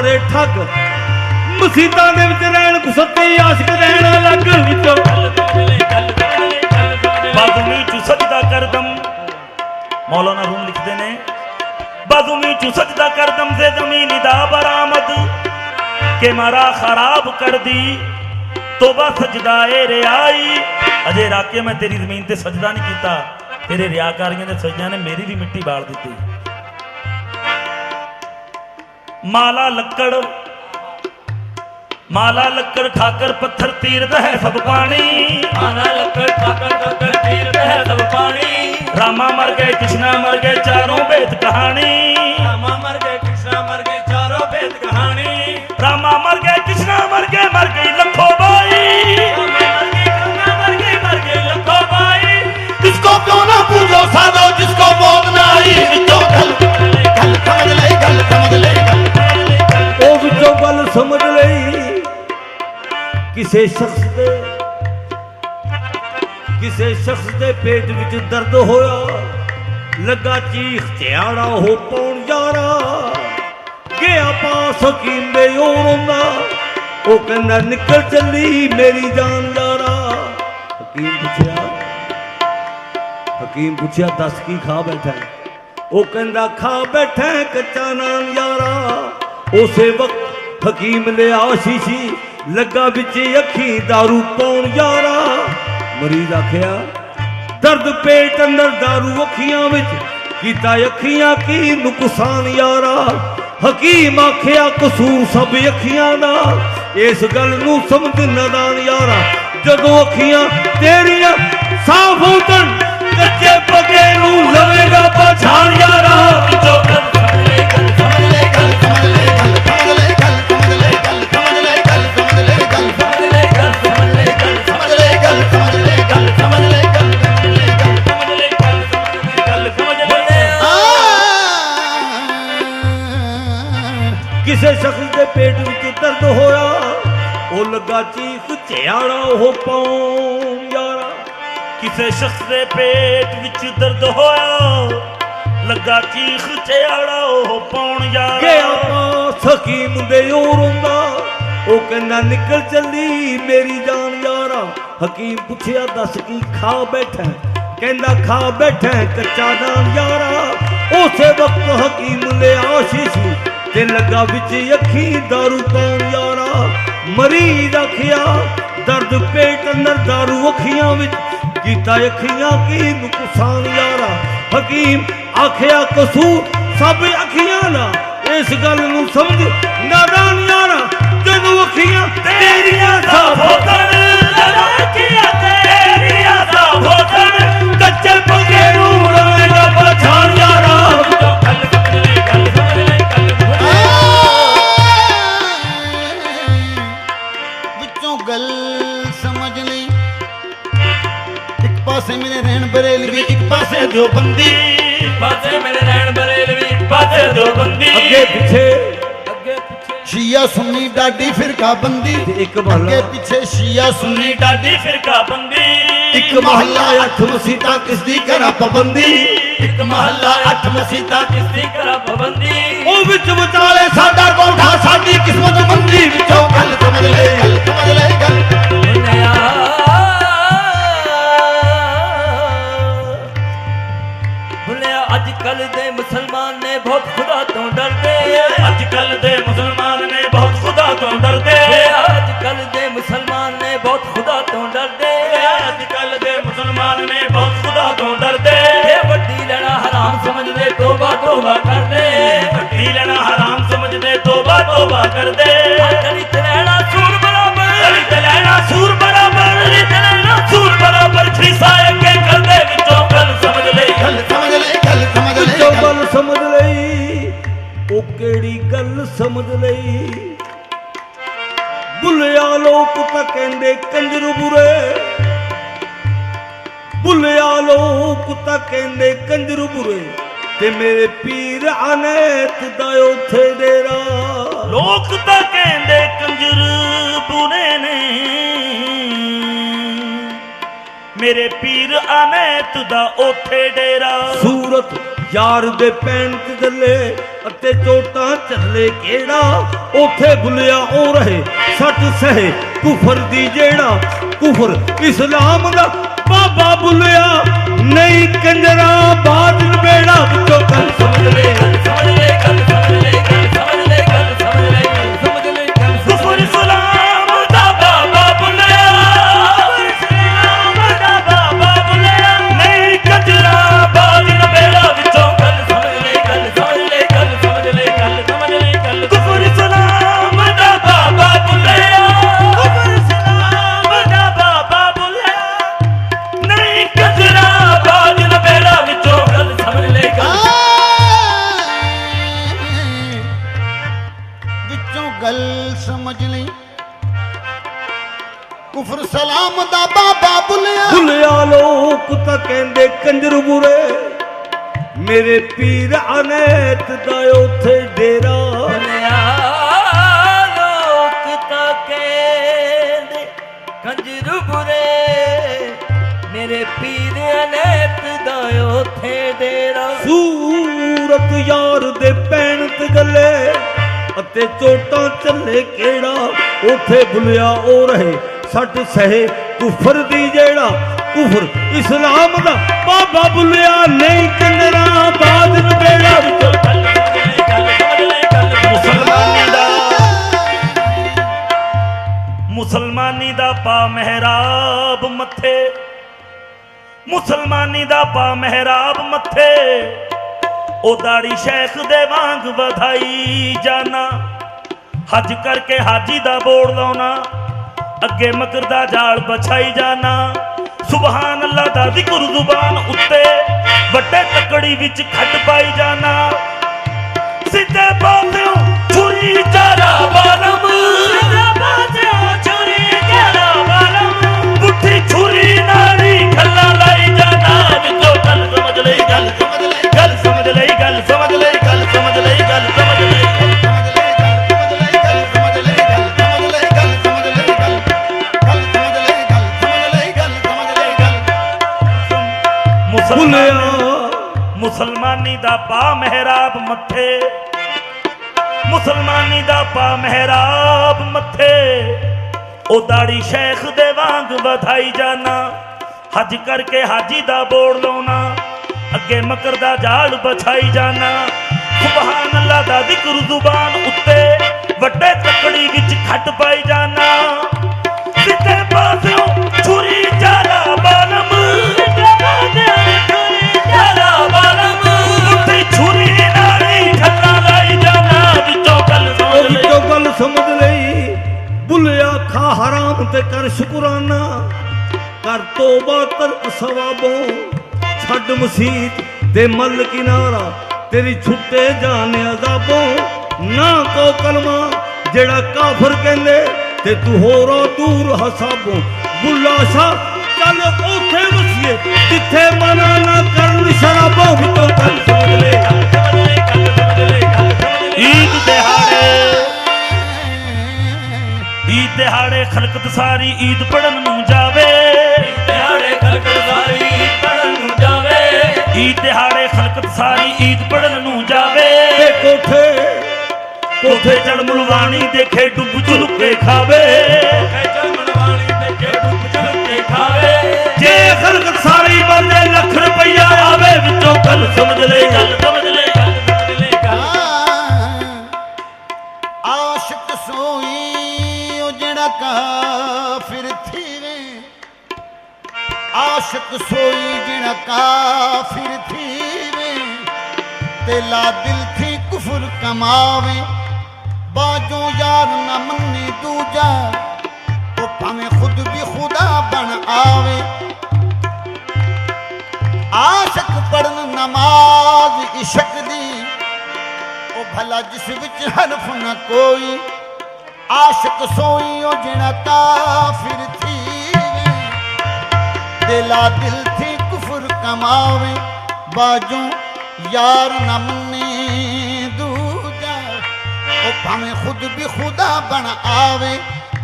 ਸਾਰੇ ਠੱਗ ਮਸੀਤਾਂ ਦੇ ਵਿੱਚ ਰਹਿਣ ਕੁਸੱਤੇ ਆਸ਼ਕ ਰਹਿਣ ਅਲੱਗ ਵਿੱਚੋਂ ਬਾਜ਼ੂਮੀ ਚ ਸਜਦਾ ਕਰਦਮ ਮੌਲਾਨਾ ਰੂਮ ਲਿਖਦੇ ਨੇ ਬਾਜ਼ੂਮੀ ਚ ਸਜਦਾ ਕਰਦਮ ਸੇ ਜ਼ਮੀਨ ਦਾ ਬਰਾਮਦ ਕਿ ਮਾਰਾ ਖਰਾਬ ਕਰ ਦੀ ਤੋਬਾ ਸਜਦਾ ਏ ਰਿਆਈ ਅਜੇ ਰਾਕੇ ਮੈਂ ਤੇਰੀ ਜ਼ਮੀਨ ਤੇ ਸਜਦਾ ਨਹੀਂ ਕੀਤਾ ਤੇਰੇ ਰਿਆਕਾਰੀਆਂ ਦੇ ਸਜਦਿਆਂ ਨੇ ਮੇਰੀ ਵੀ ਮਿੱਟੀ ਬਾਲ ਦਿੱਤੀ ਮਾਲਾ ਲੱਕੜ ਠਾਕਰ ਪੱਥਰ ਤੀਰਦਾ ਹੈ ਸਭ ਪਾਣੀ ਮਾਲਾ ਲੱਕੜ ਠਾਕਰ ਪੱਥਰ ਤੀਰਦਾ ਹੈ ਸਭ ਪਾਣੀ ਰਾਮਾ ਮਰ ਗਏ ਕ੍ਰਿਸ਼ਨਾ ਮਰ ਗਏ ਚਾਰੋਂ ਵੇਦ ਕਹਾਣੀ ਰਾਮਾ ਮਰ ਗਏ ਕ੍ਰਿਸ਼ਨਾ ਮਰ ਗਏ ਚਾਰੋਂ ਵੇਦ ਕਹਾਣੀ ਰਾਮਾ ਮਰ ਗਏ ਕ੍ਰਿਸ਼ਨਾ ਮਰ ਗਈ ਲੱਖੋ ਬਾਈ ਮਰ ਗਏ ਲੱਖੋ ਬਾਈ जिसको क्यों ना पूजो साधो जिसको मौत ना आई विचों गल समझ ले ਉਹ ਵਿੱਚੋਂ ਗੱਲ ਸਮਝ ਲਈ ਕਿਸੇ ਸ਼ਖਸ ਦੇ ਪੇਟ ਵਿੱਚ ਦਰਦ ਹੋਇਆ ਲੱਗਾ ਚੀਖ ਝਿਆੜਾ ਹੋ ਪਾਉਣ ਯਾਰਾ ਗਿਆ ਪਾਸ ਹਕੀਮ ਦੇ ਉਹ ਰੋਂਦਾ ਉਹ ਕਹਿੰਦਾ ਨਿਕਲ ਚੱਲੀ ਮੇਰੀ ਜਾਨ ਯਾਰਾ ਹਕੀਮ ਪੁੱਛਿਆ ਦੱਸ ਕੀ ਖਾ ਬੈਠਾ ਉਹ ਕਹਿੰਦਾ ਖਾ ਬੈਠਾ ਕੱਚਾ ਨਾਨ ਯਾਰਾ ਉਸੇ ਵਕਤ ਹਕੀਮ ਲਿਆ ਸ਼ੀਸ਼ੀ ਲੱਗਾ ਵਿੱਚ ਅੱਖੀ ਦਾਰੂ ਪਾਉਣ ਯਾਰਾ ਮਰੀਜ਼ ਆਖਿਆ ਦਰਦ ਪੇਟ ਅੰਦਰ ਦਾਰੂ ਅੱਖੀਆਂ ਵਿੱਚ ਕੀਤਾ ਅੱਖੀਆਂ ਕੀ ਨੁਕਸਾਨ ਯਾਰਾ ਹਕੀਮ ਆਖਿਆ ਕਸੂਰ ਸਭ ਅੱਖੀਆਂ ਦਾ ਇਸ ਗੱਲ ਨੂੰ ਸਮਝ ਨਦਾਨ ਯਾਰਾ ਜਦੋਂ ਅੱਖੀਆਂ ਤੇਰੀਆਂ ਸਾਫ਼ ਹੋਣ ਕੱਚੇ ਪੱਕੇ ਨੂੰ ਲਵੇਗਾ ਪਛਾਣ ਯਾਰਾ ਕਿਸੇ ਸ਼ਖਸ ਦੇ ਪੇਟ ਵਿੱਚ ਦਰਦ ਹੋਇਆ ਉਹ ਲੱਗਾ ਚੀਖ ਝਿਆੜਾ ਉਹ ਪਾਉਣ ਯਾਰਾ ਕਿਸੇ ਸ਼ਖਸ ਦੇ ਪੇਟ ਵਿੱਚ ਦਰਦ ਹੋਇਆ ਲੱਗਾ ਚੀਖ ਝਿਆੜਾ ਉਹ ਪਾਉਣ ਯਾਰਾ ਗਿਆ ਪਾਸ ਹਕੀਮ ਦੇ ਉਹ ਰੋਂਦਾ ਉਹ ਕਹਿੰਦਾ ਨਿਕਲ ਚੱਲੀ ਮੇਰੀ ਜਾਨ ਯਾਰਾ ਹਕੀਮ ਪੁੱਛਿਆ ਦੱਸ ਕੀ ਖਾ ਬੈਠਾ ਕਹਿੰਦਾ ਖਾ ਬੈਠਾ ਕੱਚਾ ਨਾਨ ਯਾਰਾ ਉਸੇ ਵਕਤ ਹਕੀਮ ਲਿਆ ਸ਼ੀਸ਼ੀ ਤੇ ਲੱਗਾ ਵਿੱਚ ਅੱਖੀ ਦਾਰੂ ਪਾਉਣ ਯਾਰਾ ਮਰੀਜ਼ ਆਖਿਆ ਦਰਦ ਪੇਟ ਅੰਦਰ ਦਾਰੂ ਅੱਖੀਆਂ ਵਿੱਚ ਕੀਤਾ ਅੱਖੀਆਂ ਕੀ ਨੁਕਸਾਨ ਯਾਰਾ ਹਕੀਮ ਆਖਿਆ ਕਸੂਰ ਸਭ ਅੱਖੀਆਂ ਦਾ ਇਸ ਗੱਲ ਨੂੰ ਸਮਝ ਨਾਦਾਨ ਯਾਰਾ ਜਦੋਂ ਅੱਖੀਆਂ ਤੇਰੀਆਂ ਸਾਫ਼ ਹੋਣ ਅੱਖੀਆਂ ਤੇਰੀਆਂ ਸਾਫ਼ ਹੋਣ ਕੱਚੇ ਪੱਕੇ ਨੂੰ ਲਵੇਗਾ ਪਛਾਣ ਯਾਰਾ ਵਿੱਚੋਂ ਗੱਲ ਸਮਝ ਲਈ ਇੱਕ ਪਾਸੇ ਮੇਰੇ ਰਹਿਣ ਬਰੇਲਵੀ ਇੱਕ ਪਾਸੇ ਜੋ ਬੰਦੀ ਪਾਸੇ ਮੇਰੇ ਰਹਿਣ ਬਰੇਲਵੀ ਪਾਸੇ ਦੋ ਬੰਦੀ ਅੱਗੇ ਪਿੱਛੇ ਸ਼ੀਆ ਸੁੰਨੀ ਡਾਡੀ ਫਿਰਕਾ ਬੰਦੀ ਇੱਕ ਮਹੱਲਾ ਅੱਗੇ ਪਿੱਛੇ ਸ਼ੀਆ ਸੁੰਨੀ ਡਾਡੀ ਫਿਰਕਾ ਬੰਦੀ ਇੱਕ ਮਹੱਲਾ 8 ਮਸੀਤਾਂ ਕਿਸ ਦੀ ਕਰਾਂ ਪਾਬੰਦੀ ਇੱਕ ਮਹੱਲਾ 8 ਮਸੀਤਾਂ ਕਿਸ ਦੀ ਕਰਾਂ ਪਾਬੰਦੀ ਉਹ ਵਿੱਚ ਵਿਚਾਲੇ ਸਾਡਾ ਕੋਠਾ ਸਾਡੀ ਕਿਸਮਤ ਬੰਦੀ ਵਿੱਚੋਂ ਗੱਲ ਸਮਝ ਲੈ ਗੱਲ ਬੁਲਿਆ ਅੱਜ ਕੱਲ ਦੇ ਮੁਸਲਮਾਨ ਨੇ ਬਹੁਤ ਖੁਦਾ ਤੋਂ ਡਰਦੇ ਅੱਜ ਕੱਲ ਦੇ ਮੁਸਲਮਾਨ ਨੇ ਬਹੁਤ ਖੁਦਾ ਤੋਂ ਡਰਦੇ ਅੱਜ ਕੱਲ ਦੇ ਮੁਸਲਮਾਨ ਨੇ ਬਹੁਤ ਖੁਦਾ ਤੋਂ ਡਰਦੇ ਅੱਜ ਕੱਲ ਦੇ ਮੁਸਲਮਾਨ ਨੇ ਬਹੁਤ ਖੁਦਾ ਤੋਂ ਡਰਦੇ ਇਹ ਵੱਡੀ ਲੈਣਾ ਹਰਾਮ ਸਮਝਦੇ ਤੋਬਾ ਤੋਬਾ ਕਰਦੇ ਵੱਡੀ ਲੈਣਾ ਹਰਾਮ ਸਮਝਦੇ ਤੋਬਾ ਤੋਬਾ ਕਰਦੇ ਗਲੀ ਤੇ ਲੈਣਾ ਸੂਰ ਬਰਾਬਰ ਗਲੀ ਤੇ ਲੈਣਾ ਸੂਰ ਬਰਾਬਰ ਗਲੀ ਤੇ ਲੈਣਾ ਸੂਰ ਬਰਾਬਰ ਖਰੀਸਾ ਅੱਗੇ ਕਰਦੇ ਵਿੱਚੋਂ ਗੱਲ ਸਮਝ ਲਈ ਗੱਲ ਸਮਝ ਵਿੱਚੋਂ ਗੱਲ ਸਮਝ ਲਈ ਉਹ ਕਿਹੜੀ ਗੱਲ ਸਮਝ ਲਈ ਭੁੱਲਿਆ ਲੋਕ ਤਾਂ ਕਹਿੰਦੇ ਕੰਜਰ ਬੁਰੇ ਭੁੱਲਿਆ ਲੋਕ ਤਾਂ ਕਹਿੰਦੇ ਕੰਜਰ ਬੁਰੇ ਤੇ ਮੇਰੇ ਪੀਰ ਅਨੇਤ ਦਾ ਉੱਥੇ ਡੇਰਾ ਲੋਕ ਤਾਂ ਕਹਿੰਦੇ ਕੰਜਰ ਬੁਰੇ ਨੇ ਮੇਰੇ ਪੀਰ ਅਨੇਤ ਦਾ ਉੱਥੇ ਡੇਰਾ ਸੂਰਤ ਯਾਰ ਦੇ ਪੈਣ ਤੇ ਚੱਲੇ ਅਤੇ ਚੋਟਾਂ ਚੱਲੇ ਕਿਹੜਾ ਉਥੇ ਭੁੱਲਿਆ ਉਹ ਰਹੇ ਸੱਚ ਸਹੇ ਕੁਫਰ ਦੀ ਜਿਹੜਾ ਕੁਫਰ ਇਸਲਾਮ ਦਾ ਬਾਬਾ ਭੁੱਲਿਆ ਨਹੀਂ ਕੰਜਰਾ ਬਾਦ ਨਵੇੜਾ ਵਿੱਚੋਂ ਗੱਲ ਸਮਝ ਲੈ ਸਮਝ ਲੈ ਗੱਲ ਸਮਝ ਲੈ ਗੱਲ ਸਮਝ ਲੈ ਗੱਲ ਸਮਝ ਲੈ ਗੱਲ ਸਮਝ ਲੈ ਗੱਲ ਕੁਫਰ ਇਸਲਾਮ ਦਾ ਬਾਬਾ ਬੁਲਿਆ ਇਸਲਾਮ ਦਾ ਬਾਬਾ ਬੁਲਿਆ ਨਹੀਂ ਕੰਜਰਾ ਬਾਦ ਨਵੇੜਾ ਵਿੱਚੋਂ ਗੱਲ ਸਮਝ ਲੈ ਗੱਲ ਸਮਝ ਲੈ ਗੱਲ ਸਮਝ ਲੈ ਗੱਲ ਸਮਝ ਲੈ ਗੱਲ ਕੁਫਰ ਇਸਲਾਮ ਦਾ ਬਾਬਾ ਬੁਲਿਆ ਕੁਫਰ ਇਸਲਾਮ ਦਾ ਬਾਬਾ ਬੁਲਿਆ ਨਹੀਂ ਕੰਜਰਾ ਬਾਦ ਨਵੇੜਾ ਵਿੱਚੋਂ ਗੱਲ ਸਮਝ ਲੈ ਗੱਲ ਵਿੱਚੋਂ ਗੱਲ ਸਮਝ ਲਈ ਕੁਫਰ ਸਲਾਮ ਦਾ ਬਾਬਾ ਬੁਲਿਆ ਭੁੱਲਿਆ ਲੋਕ ਤਾਂ ਕਹਿੰਦੇ ਕੰਜਰ ਬੁਰੇ ਮੇਰੇ ਪੀਰ ਅਨੇਤ ਦਾ ਉਥੇ ਡੇਰਾ ਲੋਕ ਤਾਂ ਕਹਿੰਦੇ ਕੰਜਰ ਬੁਰੇ ਮੇਰੇ ਪੀਰ ਅਨੇਤ ਦਾ ਉਥੇ ਡੇਰਾ ਸੂਰਤ ਯਾਰ ਦੇ ਪੈਣ ਤੇ ਗੱਲੇ ਅਤੇ ਚੋਟਾਂ ਚੱਲੇ ਕਿਹੜਾ ਉਥੇ ਭੁੱਲਿਆ ਉਹ ਰਹੇ ਸੱਟ ਸਹੇ ਕੁਫਰ ਦੀ ਜਿਹੜਾ ਕੁਫਰ ਇਸਲਾਮ ਦਾ ਬਾਬਾ ਭੁੱਲਿਆ ਨਹੀਂ ਕੰਜਰਾ ਬਾਦ ਨਵੇੜਾ ਵਿੱਚੋਂ ਮੁਸਲਮਾਨੀ ਦਾ ਪਾ ਮਹਿਰਾਬ ਮੱਥੇ ਮੁਸਲਮਾਨੀ ਦਾ ਪਾ ਮਹਿਰਾਬ ਮੱਥੇ ਉਹ ਦਾੜੀ ਸ਼ੈਖ ਦੇ ਵਾਂਗ ਵਧਾਈ ਜਾਣਾ ਹੱਜ ਕਰਕੇ ਹਾਜੀ ਦਾ ਬੋੜ ਲਾਉਣਾ ਅੱਗੇ ਮਕਰ ਦਾ ਜਾਲ ਬਛਾਈ ਜਾਣਾ ਸੁਭਾਨ ਅੱਲਾ ਦਾ ਜ਼ਿਕਰ ਜ਼ੁਬਾਨ ਉੱਤੇ ਵੱਡੇ ਤਕੜੀ ਵਿੱਚ ਖੱਟ ਪਾਈ ਜਾਣਾ ਸਿੱਧੇ ਪਾਸਿਓਂ ਛੁਰੀ ਚਾਰਾ ਬਾਲਮ ਸਿੱਧੇ ਪਾਸਿਓਂ ਛੁਰੀ ਚਾਰਾ ਬਾਲਮ ਬੁੱਠੀ ਛੁਰੀ ਨਾਲੀ ਖੱਲਾ ਲਾਈ ਜਾਣਾ ਵਿੱਚੋਂ ਗੱਲ ਸਮਝ ਲਈ ਗੱਲ ਸਮਝ ਲਈ ਗੱਲ ਸਮਝ ਲਈ ਗੱਲ ਸਮਝ ਲਈ ਗੱਲ ਸਮਝ ਲਈ ਗੱਲ ਸਮਝ ਲਈ ਮੁਸਲਮਾਨੀ ਦਾ ਪਾ ਮਹਿਰਾਬ ਮੱਥੇ ਮੁਸਲਮਾਨੀ ਦਾ ਪਾ ਮਹਿਰਾਬ ਮੱਥੇ ਉਹ ਦਾੜੀ ਸ਼ੈਖ ਦੇ ਵਾਂਗ ਵਧਾਈ ਜਾਣਾ ਹੱਜ ਕਰਕੇ ਹਾਜੀ ਦਾ ਬੋੜ ਲਾਉਣਾ ਅੱਗੇ ਮਕਰ ਦਾ ਜਾਲ ਬਛਾਈ ਜਾਣਾ ਸੁਭਾਨ ਅੱਲਾ ਦਾ ਜ਼ਿਕਰ ਜ਼ੁਬਾਨ ਉੱਤੇ ਵੱਡੇ ਤਕੜੀ ਵਿੱਚ ਖੱਟ ਪਾਈ ਜਾਣਾ ਸਿੱਧੇ ਪਾਸਿਓਂ ਛੁਰੀ ਚਾਰਾ ਬਾਲਮ ਸਿੱਧੇ ਪਾਸਿਓਂ ਛੁਰੀ ਚਾਰਾ ਬਾਲਮ ਉੱਤੇ ਛੁਰੀ ਨਾਲੀ ਖੱਲਾ ਲਾਈ ਜਾਣਾ ਵਿੱਚੋਂ ਗੱਲ ਸਮਝ ਲਈ ਵਿੱਚੋਂ ਗੱਲ ਸਮਝ ਲਈ ਭੁੱਲਿਆ ਖਾ ਹਰਾਮ ਤੇ ਕਰ ਸ਼ੁਕਰਾਨਾ ਕਰ ਤੋਬਾ ਤਰ ਸਵਾਬੋਂ ਛੱਡ ਮਸੀਤ ਤੇ ਮੱਲ ਕਿਨਾਰਾ ਤੇਰੀ ਛੁੱਟੇ ਜਾਨ ਅਜ਼ਾਬੋਂ ਨਾ ਕੋ ਕਲਮਾ ਜਿਹੜਾ ਕਾਫਰ ਕਹਿੰਦੇ ਤੇ ਤੂੰ ਹੋਰੋਂ ਦੂਰ ਹਸਾਬੋਂ ਬੁੱਲਾ ਸ਼ਾ ਚੱਲ ਉਥੇ ਵਸੀਏ ਜਿੱਥੇ ਮਨਾ ਨਾ ਕਰਨ ਸ਼ਰਾਬੋਂ ਵਿੱਚੋਂ ਗੱਲ ਸਮਝ ਲੈ ਈਦ ਦਿਹਾੜੇ ਖਲਕਤ ਸਾਰੀ ਈਦ ਪੜਨ ਨੂੰ ਜਾਵੇ ਦਿਹਾੜੇ ਖਲਕਤ ਸਾਰੀ ਈਦ ਪੜਨ ਨੂੰ ਜਾਵੇ ਈਦ ਦਿਹਾੜੇ ਖਲਕਤ ਸਾਰੀ ਈਦ ਪੜਨ ਨੂੰ ਜਾਵੇ ਤੇ ਕੋਠੇ ਚੜ ਮੁਲਵਾਣੀ ਦੇਖੇ ਡੁੱਬ ਝੁਲਕੇ ਖਾਵੇ ਜੇ ਖਲਕਤ ਸਾਰੀ ਬੰਦੇ ਲੱਖ ਰੁਪਈਆ ਆਵੇ ਵਿੱਚੋਂ ਗੱਲ ਸਮਝ ਲੈ ਗੱਲ ਸਮਝ ਲੈ ਗੱਲ ਸਮਝ ਲੈ ਗੱਲ ਆਸ਼ਿਕ ਸੋਈ ਉਹ ਜਿਹੜਾ ਕਾਫਿਰ ਥੀਵੇ ਆਸ਼ਿਕ ਸੋਈ ਜਿਹੜਾ ਕਾਫਿਰ ਥੀਵੇ ਤੇ ਲਾ ਦਿਲ ਥੀ ਕੁਫਰ ਕਮਾਵੇ ਬਾਜੋ ਯਾਰ ਨਾ ਮੰਨੇ ਦੂਜਾ ਉਹ ਭਾਵੇਂ ਖੁਦ ਵੀ ਖੁਦਾ ਬਣ ਆਵੇ ਆਸ਼ਕ ਪੜਨ ਨਮਾਜ਼ ਇਸ਼ਕ ਦੀ ਉਹ ਭਲਾ ਜਿਸ ਵਿੱਚ ਹਰਫ ਨਾ ਕੋਈ ਆਸ਼ਕ ਸੋਈ ਉਹ ਜਿਹੜਾ ਕਾਫਿਰ ਥੀਵੇ ਦਿਲਾ ਦਿਲ ਥੀ ਕੁਫਰ ਕਮਾਵੇ ਬਾਜੋ ਯਾਰ ਨਾ ਮੰਨੇ ਦੂਜਾ ਉਹ ਭਾਵੇਂ ਖੁਦ ਵੀ ਖੁਦਾ ਬਣ ਆਵੇ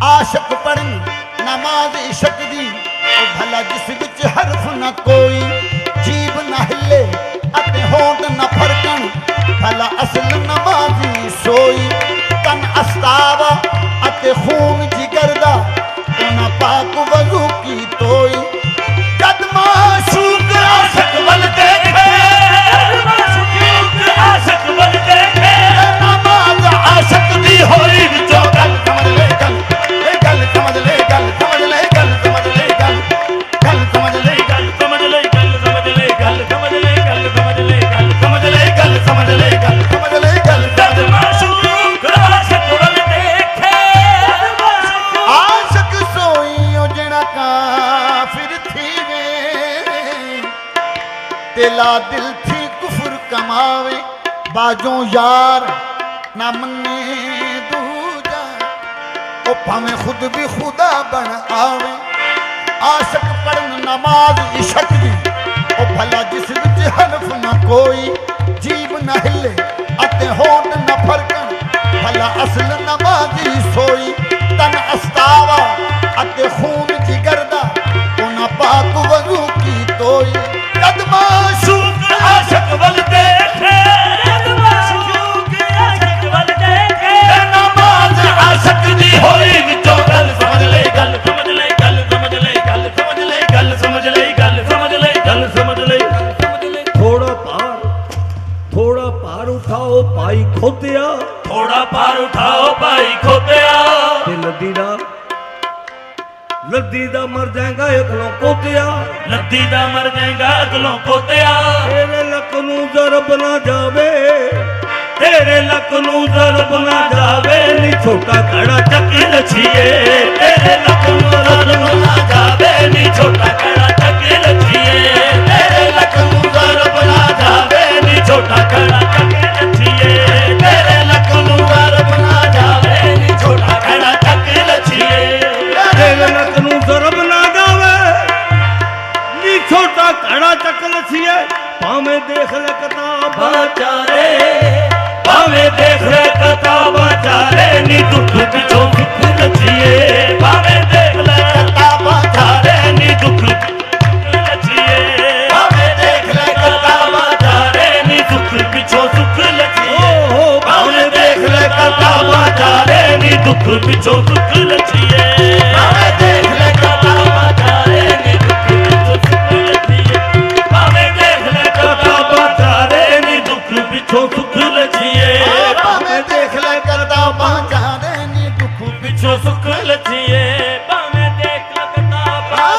ਆਸ਼ਕ ਪੜਨ ਨਮਾਜ਼ ਇਸ਼ਕ ਦੀ ਉਹ ਭਲਾ ਜਿਸ ਵਿੱਚ ਹਰਫ ਨਾ ਕੋਈ ਜੀਬ ਨਾ ਹਿੱਲੇ ਅਤੇ ਹੋਂਠ ਨਾ ਫਰਕਣ ਭਲਾ ਅਸਲ ਨਮਾਜ਼ੀ ਸੋਈ ਤਨ ਅਸਤਾਵਾ ਅਤੇ ਖੂਨ ਜਿਗਰ ਦਾ ਉਹਨਾਂ ਪਾਕ ਵਜ਼ੂ ਕੀ ਤੋਈ ਜਦ ਮਾਸ਼ੂਕ ਆਸ਼ਕ ਵੱਲ ਦੇਖੇ ਆਸ਼ਕ ਵੱਲ ਦੇਖੇ ਨਮਾਜ਼ ਆਸ਼ਕ ਦੀ ਹੋਈ ਵਿੱਚੋਂ ਗੱਲ ਸਮਝ ਲੈ ਗੱਲ ਇਹ ਗੱਲ ਸਮਝ ਲੈ ਗੱਲ ਸਮਝ ਲੈ ਗੱਲ ਸਮਝ ਲੈ ਗੱਲ ਗੱਲ ਸਮਝ ਲੈ ਗੱਲ ਸਮਝ ਲੈ ਗੱਲ ਸਮਝ ਲੈ ਗੱਲ ਸਮਝ ਲੈ ਗੱਲ ਸਮਝ ਲੈ ਗੱਲ ਸਮਝ ਲੈ ਗੱਲ ਸਮਝ ਲੈ ਗੱਲ ਸਮਝ ਲੈ ਗੱਲ ਜਦ ਮਾਸ਼ੂਕ ਆਸ਼ਕ ਵੱਲ ਦੇਖੇ ਆਸ਼ਕ ਸੋਈ ਉਹ ਜਿਹੜਾ ਕਾਫਿਰ ਥੀਵੇ ਤੇ ਲਾ ਦਿਲ ਥੀ ਕੁਫਰ ਕਮਾਵੇ ਬਾਜੋਂ ਯਾਰ ਨਾ ਮੰਨੇ ਦੂਜਾ ਉਹ ਭਾਵੇਂ ਖੁਦ ਵੀ ਖੁਦਾ ਬਣ ਆਵੇ ਆਸ਼ਕ ਪੜਨ ਨਮਾਜ਼ ਇਸ਼ਕ ਦੀ ਉਹ ਭਲਾ ਜਿਸ ਵਿੱਚ ਹਰਫ ਨਾ ਕੋਈ ਜੀਬ ਨਾ ਹਿੱਲੇ ਅਤੇ ਹੋਂਠ ਨਾ ਫਰਕਣ ਭਲਾ ਅਸਲ ਨਮਾਜ਼ੀ ਸੋਈ ਤਨ ਅਸਤਾਵਾ ਅਤੇ ਖੂਨ ਜਿਗਰ ਦਾ ਉਹਨਾਂ ਪਾਕ ਵਜ਼ੂ ਕੀ ਤੋਈ ਜਦ ਮਾਸ਼ੂਕ ਆਸ਼ਕ ਵੱਲ ਦੇਖੇ ਜਦ ਮਾਸ਼ੂਕ ਆਸ਼ਕ ਵੱਲ ਦੇਖੇ ਨਮਾਜ਼ ਆਸ਼ਕ ਦੀ ਹੋਈ ਵਿੱਚੋਂ ਗੱਲ ਸਮਝ ਲੈ ਗੱਲ ਸਮਝ ਲੈ ਗੱਲ ਸਮਝ ਲੈ ਗੱਲ ਸਮਝ ਲੈ ਗੱਲ ਸਮਝ ਲੈ ਗੱਲ ਸਮਝ ਲੈ ਗੱਲ ਸਮਝ ਲੈ ਥੋੜਾ ਭਾਰ ਉਠਾਓ ਭਾਈ ਖੋਤਿਆ ਥੋੜਾ ਭਾਰ ਉਠਾਓ ਭਾਈ ਖੋਤਿਆ ਤੇ ਲੱਦੀ ਦਾ ਮਰ ਜਾਏਗਾ ਅਕਲੋਂ ਕੋਤਿਆ ਲੱਦੀ ਦਾ ਮਰ ਜਾਏਗਾ ਅਗਲੋਂ ਖੋਤਿਆ ਤੇਰੇ ਲੱਕ ਨੂੰ ਜ਼ਰਬ ਨਾ ਜਾਵੇ ਤੇਰੇ ਲੱਕ ਨੂੰ ਜ਼ਰਬ ਨਾ ਜਾਵੇ ਨੀ ਛੋਟਾ ਕੜਾ ਚੱਕ ਲਛੀਏ ਤੇਰੇ ਲੱਕ ਨੂੰ ਜ਼ਰਬ ਨਾ ਜਾਵੇ ਨੀ ਛੋਟਾ ਕੜਾ ਚੱਕ ਲਛੀਏ ਤੇਰੇ ਲੱਕ ਨੂੰ ਜ਼ਰਬ ਨਾ ਜਾਵੇ ਨੀ ਛੋਟਾ ਕੜਾ ਚੱਕ ਲਛੀਏ ਤੇਰੇ ਲੱਕ ਨੂੰ ਜ਼ਰਬ ਨਾ ਜਾਵੇ ਨੀ ਛੋਟਾ ਕੜਾ ਚੱਕ ਲਛੀਏ ਤੇਰੇ ਲੱਕ ਨੂੰ ਜ਼ਰਬ ਨਾ ਜਾਵੇ ਨੀ ਛੋਟਾ ਘੜਾ ਚੱਕ ਲਛੀਏ ਭਾਵੇਂ ਦੇਖ ਲੈ ਕਿਤਾਬਾਂ ਚਾਰੇ ਭਾਵੇਂ ਦੇਖ ਲੈ ਕਿਤਾਬਾਂ ਚਾਰੇ ਨੀ ਦੁੱਖ ਪਿਛੋਂ ਸੁੱਖ ਲਛੀਏ ਭਾਵੇਂ ਦੇਖ ਲੈ ਕਿਤਾਬਾਂ ਚਾਰੇ ਨੀ ਦੁੱਖ ਲਛੀਏ ਭਾਵੇਂ ਦੇਖ ਲੈ ਕਿਤਾਬਾਂ ਚਾਰੇ ਨੀ ਦੁੱਖ ਪਿਛੋਂ ਸੁੱਖ ਲਛੀਏ ਭਾਵੇਂ ਦੇਖ ਲੈ ਕਿਤਾਬਾਂ ਚਾਰੇ ਨੀ ਦੁੱਖ ਪਿਛੋਂ ਸੁੱਖ ਲਛੀਏ ਭਾਵੇਂ ਦੇਖ ਲੈ ਕਿਤਾਬਾਂ ਚਾਰੇ ਨੀ ਦੁੱਖ ਪਿਛੋਂ ਸੁੱਖ ਲਛੀਏ ਭਾਵੇਂ ਦੇਖ ਲੈ ਕਿਤਾਬਾਂ ਚਾਰੇ ਨੀ ਦੁੱਖ ਪਿਛੋਂ ਸੁੱਖ ਲਛੀਏ ਭਾਵੇਂ ਦੇਖ ਲੈ ਕਰਦਾ ਬਾਂਝਾਰੇ ਨੀ ਦੁੱਖ ਪਿਛੋਂ ਸੁੱਖ ਲਛੀਏ ਭਾਵੇਂ ਦੇਖ ਲੈ ਕਿਤਾਬਾਂ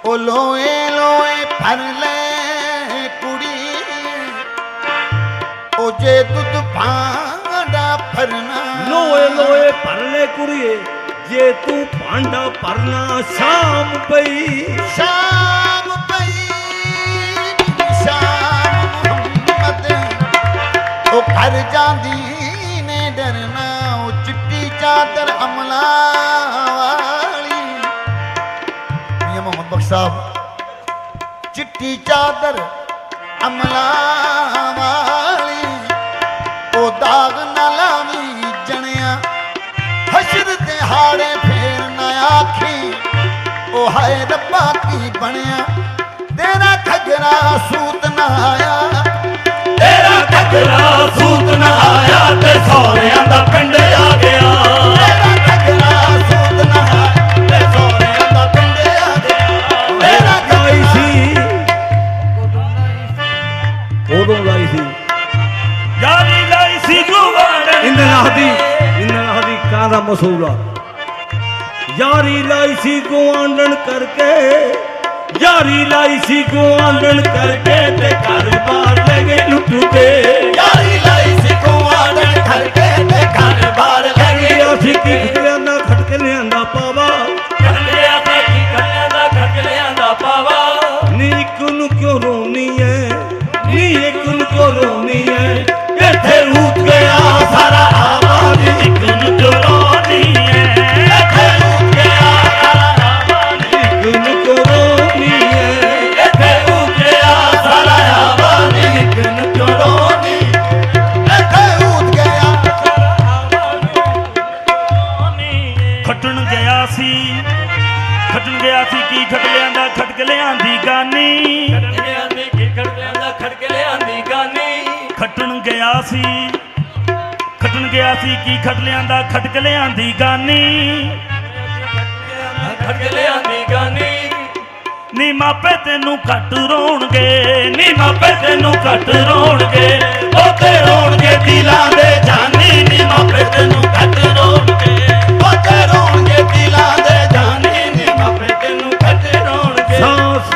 ਉਹ ਲੋਏ ਲੋਏ ਭਰ ਲੈ ਕੁੜੀ ਉਹ ਜੇ ਦੁੱਧ ਭਾਂਡਾ ਭਰਨਾ ਲੋਏ ਭਰ ਲੈ ਕੁੜੀਏ ਜੇ ਤੂੰ ਭਾਂਡਾ ਭਰਨਾ ਸ਼ਾਮ ਪਈ ਸ਼ਾਮ ਪਈ ਸ਼ਾਮ ਮੁਹੰਮਦ ਉਹ ਘਰ ਜਾਂਦੀ ਨੇ ਡਰਨਾ ਉਹ ਚਿੱਟੀ ਚਾਦਰ ਅਮਲਾ ਵਾਲੀ ਮੀਆਂ ਮੁਹੰਮਦ ਬਖਸ਼ ਸਾਹਿਬ ਚਿੱਟੀ ਚਾਦਰ ਅਮਲਾ ਵਾਲੀ ਉਹ ਦਾਗ ਨਾ ਲਾਵੀ ਜਣਿਆ ਹਸ਼ਰ ਤੇ ਹਾੜੇ ਫੇਰ ਨਾ ਆਖੀ ਉਹ ਹਾਏ ਰੱਬਾ ਕੀ ਬਣਿਆ ਤੇਰਾ ਖਗਰਾ ਸੂਤ ਨਾ ਆਇਆ ਤੇਰਾ ਘੱਗਰਾ ਸੂਤ ਨਾ ਆਇਆ ਤੇ ਸਹੁਰਿਆਂ ਦਾ ਪਿੰਡ ਆ ਗਿਆ ਤੇਰਾ ਖਗਰਾ ਸੂਤ ਨਾ ਆਇਆ ਤੇ ਸੋਹਰਿਆਂ ਦਾ ਪਿੰਡ ਆ ਗਿਆ ਤੇਰਾ ਲਾਈ ਸੀ ਉਦੋਂ ਲਾਈ ਸੀ ਯਾਰੀ ਲਾਈ ਸੀ ਗੁਵਾਂਢ ਇੰਦਨਾ ਦੀ ਕਾਂ ਦਾ ਮਸੂਲਾ ਯਾਰੀ ਲਾਈ ਸੀ ਗੁਆਂਢਣ ਕਰਕੇ ਯਾਰੀ ਲਾਈ ਸੀ ਗੁਆਂਢਣ ਕਰਕੇ ਤੇ ਘਰ ਬਾਹਰ ਲੈ ਗਏ ਲੁੱਟੂ ਤੇ ਯਾਰੀ ਲਾਈ ਸੀ ਕੁਆੜਨ ਕਰਕੇ ਤੇ ਘਰ ਬਾਰ ਲੈ ਗਈ ਅਸੀਂ ਕੀ ਲਿਆਂਦਾ ਖਟਕ ਲਿਆਂਦਾ ਪਾਵਾ ਕੱਲਿਆਂ ਤੇ ਕੀ ਕੱਲਿਆਂ ਦਾ ਖੱਗਲਿਆਂ ਦਾ ਪਾਵਾ ਨੀ ਇੱਕ ਨੂੰ ਕਿਉਂ ਰੋਣੀ ਐ ਨੀ ਇੱਕ ਨੂੰ ਕਿਉਂ ਰੋਣੀ ਐ ਇੱਥੇ ਰੂਟ ਗਿਆ ਸਾਰਾ ਆਵਾਜ਼ ਇੱਕ ਨੂੰ ਚੋਰੋਣੀ ਐ ਇੱਥੇ ਰੁਕ ਗਿਆ ਸਾਰਾ ਆਵਾਜ਼ ਇੱਕ ਨੂੰ ਕਿਉਂ ਰੋਣੀ ਐ ਇੱਥੇ ਉੱਠਿਆ ਸਾਰਾ ਆਵਾਜ਼ ਇੱਕ ਨੂੰ ਚੋਰੋਨੀ ਖੱਟਣ ਗਿਆ ਸੀ ਕੀ ਖੱਟ ਲਿਆਂਦਾ ਖਟਕ ਲਿਆਂਦੀ ਗਾਨੀ ਖੜਕ ਲਿਆਂਦੀ ਗਾਨੀ ਨੀ ਮਾਪੇ ਤੈਨੂੰ ਘੱਟ ਰੋਣਗੇ ਨੀ ਮਾਪੇ ਤੈਨੂੰ ਘੱਟ ਰੋਣਗੇ ਉਹ ਤੇ ਰੋਣਗੇ ਦਿਲਾਂ ਦੇ ਜਾਨੀ ਨੀ ਮਾਪੇ ਤੈਨੂੰ ਘੱਟ ਰੋਣਗੇ ਉਹ ਤੇ ਰੋਣਗੇ ਦਿਲਾਂ ਦੇ ਜਾਨੀ ਨੀ ਮਾਪੇ ਤੈਨੂੰ ਘੱਟ ਰੋਣਗੇ सांस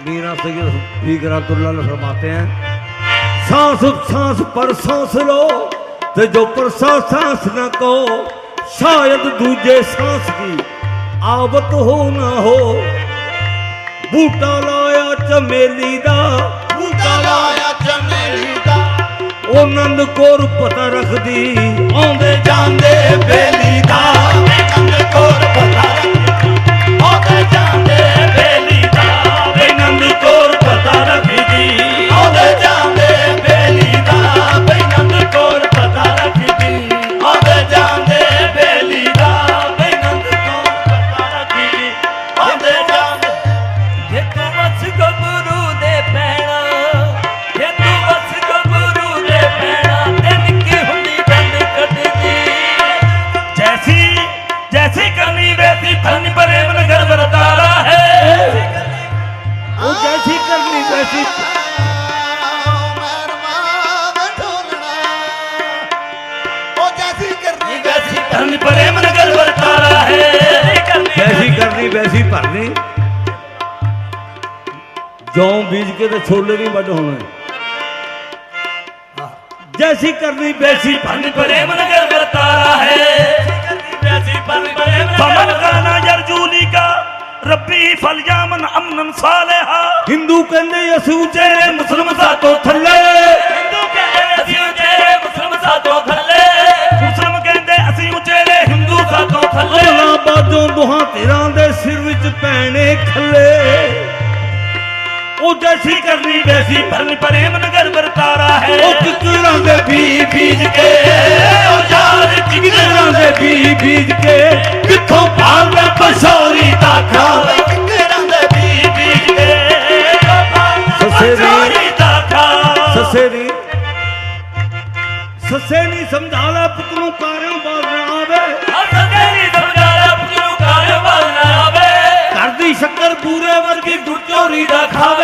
मीरा सैयद फीकरातुल्लाह फरमाते हैं सांस सांस पर सांस लो ते जो पर सांस न कहो शायद दूजे सांस की आवत हो ना हो बूटा लाया चमेली दा ਬੂਟਾ ਲਾਇਆ ਚਮੇਲੀ ਦਾ ਉਹ ਨੰਦ ਕੋਰ ਪਤਾ ਰੱਖਦੀ ਆਉਂਦੇ ਜਾਂਦੇ ਬੇਲੀ ਦਾ ਨੰਦ ਕੋਰ ਪਤਾ ਰੱਖੀ ਆਉਂਦੇ ਜਾਂਦੇ ਬੇਲੀ ਦਾ ਵੇ ਨੰਦ ਕੋਰ ਪਤਾ ਰੱਖਦੀ ਆਉਂਦੇ ਜਾਂਦੇ ਬੇਲੀ ਦਾ ਵੇ ਨੰਦ ਕੋਰ ਪਤਾ ਰੱਖਦੀ ਆਉਂਦੇ ਜਾਂਦੇ ਬੇਲੀ ਦਾ ਵੇ ਨੰਦ ਕੋਰ ਪਤਾ ਰੱਖਦੀ ਆਉਂਦੇ ਜਾਂਦੇ ਜੇ ਤੂੰ ਵਸ ਗੱਭਰੂ ਦੇ ਪੈਣਾ ਜੇ ਤੂੰ ਵਸ ਗੱਭਰੂ ਦੇ ਪੈਣਾ ਤੇ ਨਿੱਕੀ ਹੁੰਦੀ ਡੰਡ ਕੱਢਦੀ जैसी करनी वैसी फन प्रेम नगर बरतारा है ਉਹ ਜੈਸੀ ਕਰਨੀ ਵੈਸੀ ਮਰਮਾ ਢੋਲਣਾ ਉਹ ਜੈਸੀ ਕਰਨੀ ਵੈਸੀ फन प्रेम नगर बरतारा है ਜੈਸੀ ਕਰਨੀ ਵੈਸੀ ਭਰਨੀ ਜੌਂ ਬੀਜ ਕੇ ਤੇ ਛੋਲੇ ਨਹੀਂ ਵੱਢ ਹੋਣੇ ਜੈਸੀ ਕਰਨੀ ਵੈਸੀ फन प्रेम नगर बरतारा है फमन गाना यरजूली का रब्बी फल जामन अमनन सालेहा ਹਿੰਦੂ ਕਹਿੰਦੇ ਅਸੀਂ ਉਚੇਰੇ मुस्लिम सातों थल्ले ਹਿੰਦੂ ਕਹਿੰਦੇ ਅਸੀਂ ਉਚੇਰੇ ਮੁਸਲਮਾਨ ਸਾਤੋਂ ਥੱਲੇ मुस्लिम कहते असी उचेरे हिंदू सातों थल्ले ਅੱਲਾ ਬਾਜੋਂ ਦੁਹਾਂ ਤੇਰਾਂ ਦੇ ਸਿਰ ਵਿੱਚ ਪੈਣੇ ਖੱਲੇ ਉਹ ਜੈਸੀ ਕਰਨੀ ਵੈਸੀ फन प्रेम नगर बरतारा है ਉਹ ਕਿਕਰਾਂ ਦੇ बीज के ओ यार ਕਿਕਰਾਂ ਦੇ ਬੀਜ ਕੇ किथों भाल में पसौरी दा खावे ਕਿਕਰਾਂ ਦੇ बीज के ससे दी। पसौरी दा खा ਸੱਸੇ ਨਹੀਂ ਸਮਝਾ ਲੈ ਪੁੱਤ ਨੂੰ ਕਾਰਿਆਂ ਬਾਜ਼ ਨਾ ਆਵੇ ਤੇਰੀ ਸਮਝਾਇਆ ਪੁੱਤ ਨੂੰ ਕਾਰੋਬਾਰ ਨਾ ਆਵੇ ਘਰ ਦੀ ਸ਼ੱਕਰ ਪੂਰੇ ਵਰਗੀ ਚੋਰੀ ਦਾ ਖਾਵੇ